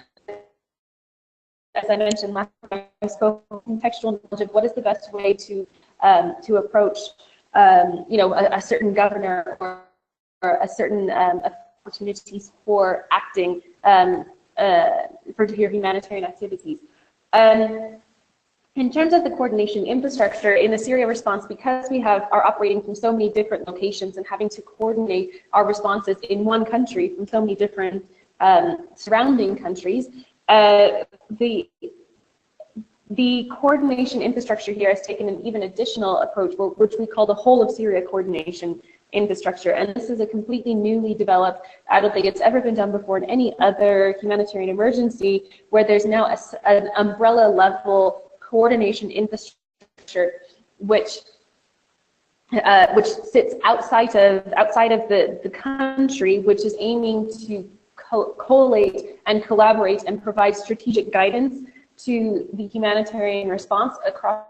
as I mentioned last time, I spoke contextual knowledge of what is the best way to approach a certain governor or a certain opportunities for acting for your humanitarian activities. In terms of the coordination infrastructure in the Syria response, because we are operating from so many different locations and having to coordinate our responses in one country from so many different surrounding countries, the coordination infrastructure here has taken an even additional approach, which we call the whole of Syria coordination infrastructure. And this is a completely newly developed, I don't think it's ever been done before in any other humanitarian emergency, where there's now an umbrella level coordination infrastructure which sits outside of the country, which is aiming to collate and collaborate and provide strategic guidance to the humanitarian response across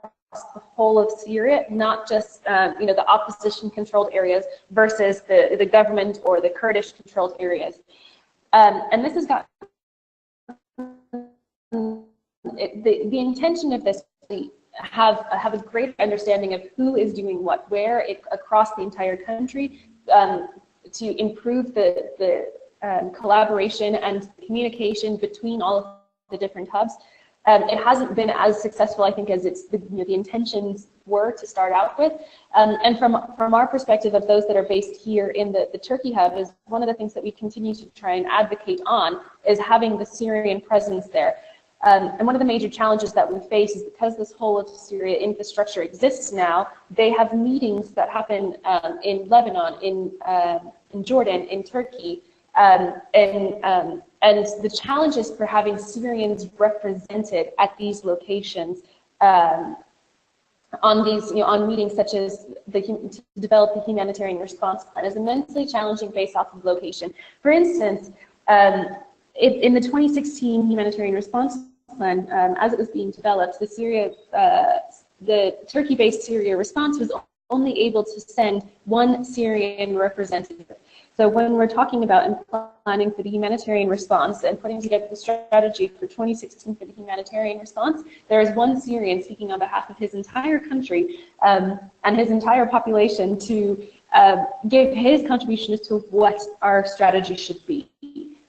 the whole of Syria, not just the opposition-controlled areas versus the government or the Kurdish-controlled areas. And this has got the intention of this. Have a greater understanding of who is doing what, where, across the entire country, to improve the collaboration and communication between all of the different hubs. It hasn't been as successful, I think, as the intentions were to start out with. And from our perspective of those that are based here in the Turkey hub, is one of the things that we continue to try and advocate on is having the Syrian presence there. And one of the major challenges that we face is because this whole of Syria infrastructure exists now, they have meetings that happen in Lebanon, in Jordan, in Turkey, and the challenges for having Syrians represented at these locations on meetings such as to develop the humanitarian response plan is immensely challenging based off of location. For instance, in the 2016 humanitarian response plan, as it was being developed, the Turkey-based Syria response was only able to send one Syrian representative. So when we're talking about and planning for the humanitarian response and putting together the strategy for 2016 for the humanitarian response, there is one Syrian speaking on behalf of his entire country and his entire population to give his contribution as to what our strategy should be.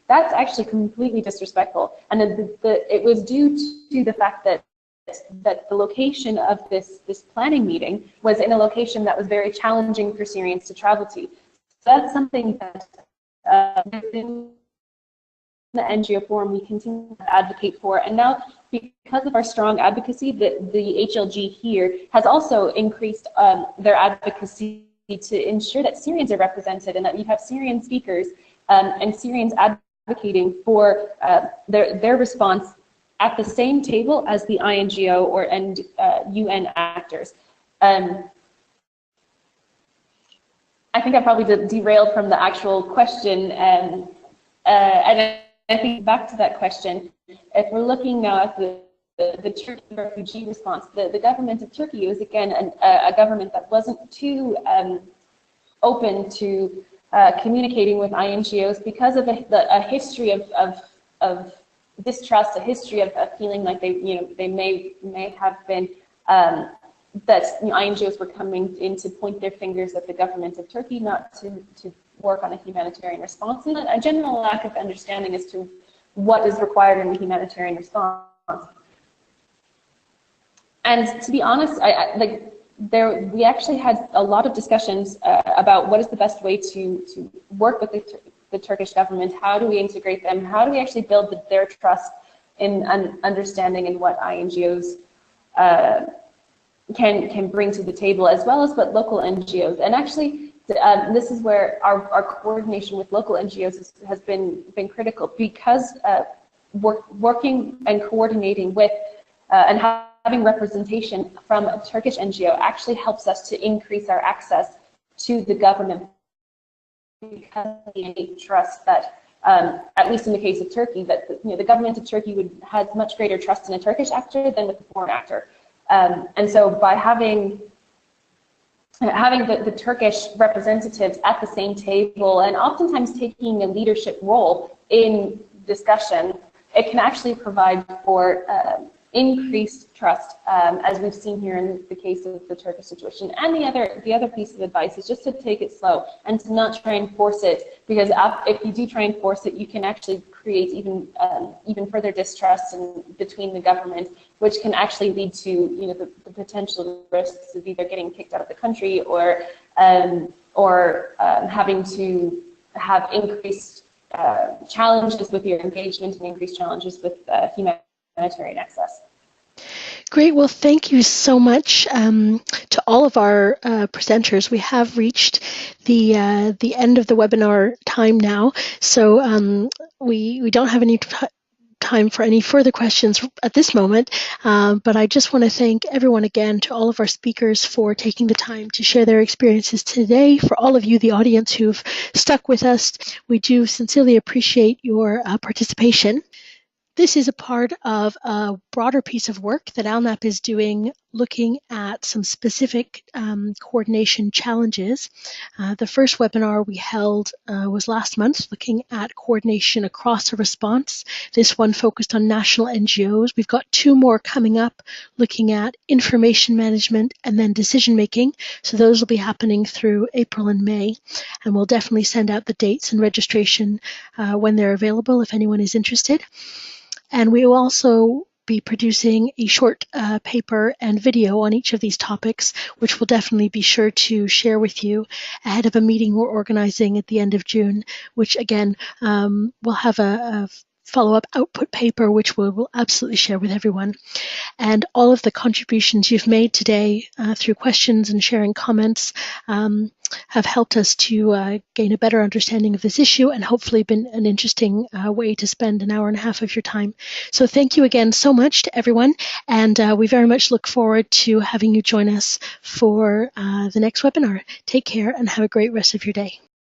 That's actually completely disrespectful, and it was due to the fact that the location of this planning meeting was in a location that was very challenging for Syrians to travel to. So that's something that within the NGO forum we continue to advocate for, and now because of our strong advocacy, the HLG here has also increased their advocacy to ensure that Syrians are represented and that you have Syrian speakers and Syrians advocating for their response at the same table as the INGO and UN actors. I think I probably derailed from the actual question, and I think back to that question, if we're looking now at the Turkey refugee response, the government of Turkey was again a government that wasn't too open to communicating with INGOs because of a history of distrust, a history of feeling like they may have been that INGOs were coming in to point their fingers at the government of Turkey, not to work on a humanitarian response, and a general lack of understanding as to what is required in the humanitarian response. And to be honest, we actually had a lot of discussions about what is the best way to work with the Turkish government. How do we integrate them? How do we actually build their trust in understanding and what INGOs can bring to the table, as well as what local NGOs. And actually, this is where our coordination with local NGOs has been critical, because working and coordinating with and having representation from a Turkish NGO actually helps us to increase our access to the government because of the innate trust that, at least in the case of Turkey, that the government of Turkey has much greater trust in a Turkish actor than with a foreign actor. And so by having the Turkish representatives at the same table and oftentimes taking a leadership role in discussion, it can actually provide for increased trust, as we've seen here in the case of the Turkish situation. And the other piece of advice is just to take it slow and to not try and force it, because if you do try and force it, you can actually create even further distrust between the government, which can actually lead to the potential risks of either getting kicked out of the country or having to have increased challenges with your engagement and increased challenges with humanitarian access. Great. Well, thank you so much to all of our presenters. We have reached the end of the webinar time now, so we don't have any time for any further questions at this moment, but I just want to thank everyone again, to all of our speakers, for taking the time to share their experiences today. For all of you, the audience, who've stuck with us, we do sincerely appreciate your participation. This is a part of a broader piece of work that ALNAP is doing, looking at some specific coordination challenges. The first webinar we held was last month, looking at coordination across a response. This one focused on national NGOs. We've got 2 more coming up, looking at information management and then decision making. So those will be happening through April and May. And we'll definitely send out the dates and registration when they're available if anyone is interested. And we will also be producing a short paper and video on each of these topics, which we'll definitely be sure to share with you ahead of a meeting we're organizing at the end of June, which again, we'll have a follow-up output paper, which we'll absolutely share with everyone. And all of the contributions you've made today through questions and sharing comments have helped us to gain a better understanding of this issue, and hopefully been an interesting way to spend an hour and a half of your time. So thank you again so much to everyone, and we very much look forward to having you join us for the next webinar. Take care and have a great rest of your day.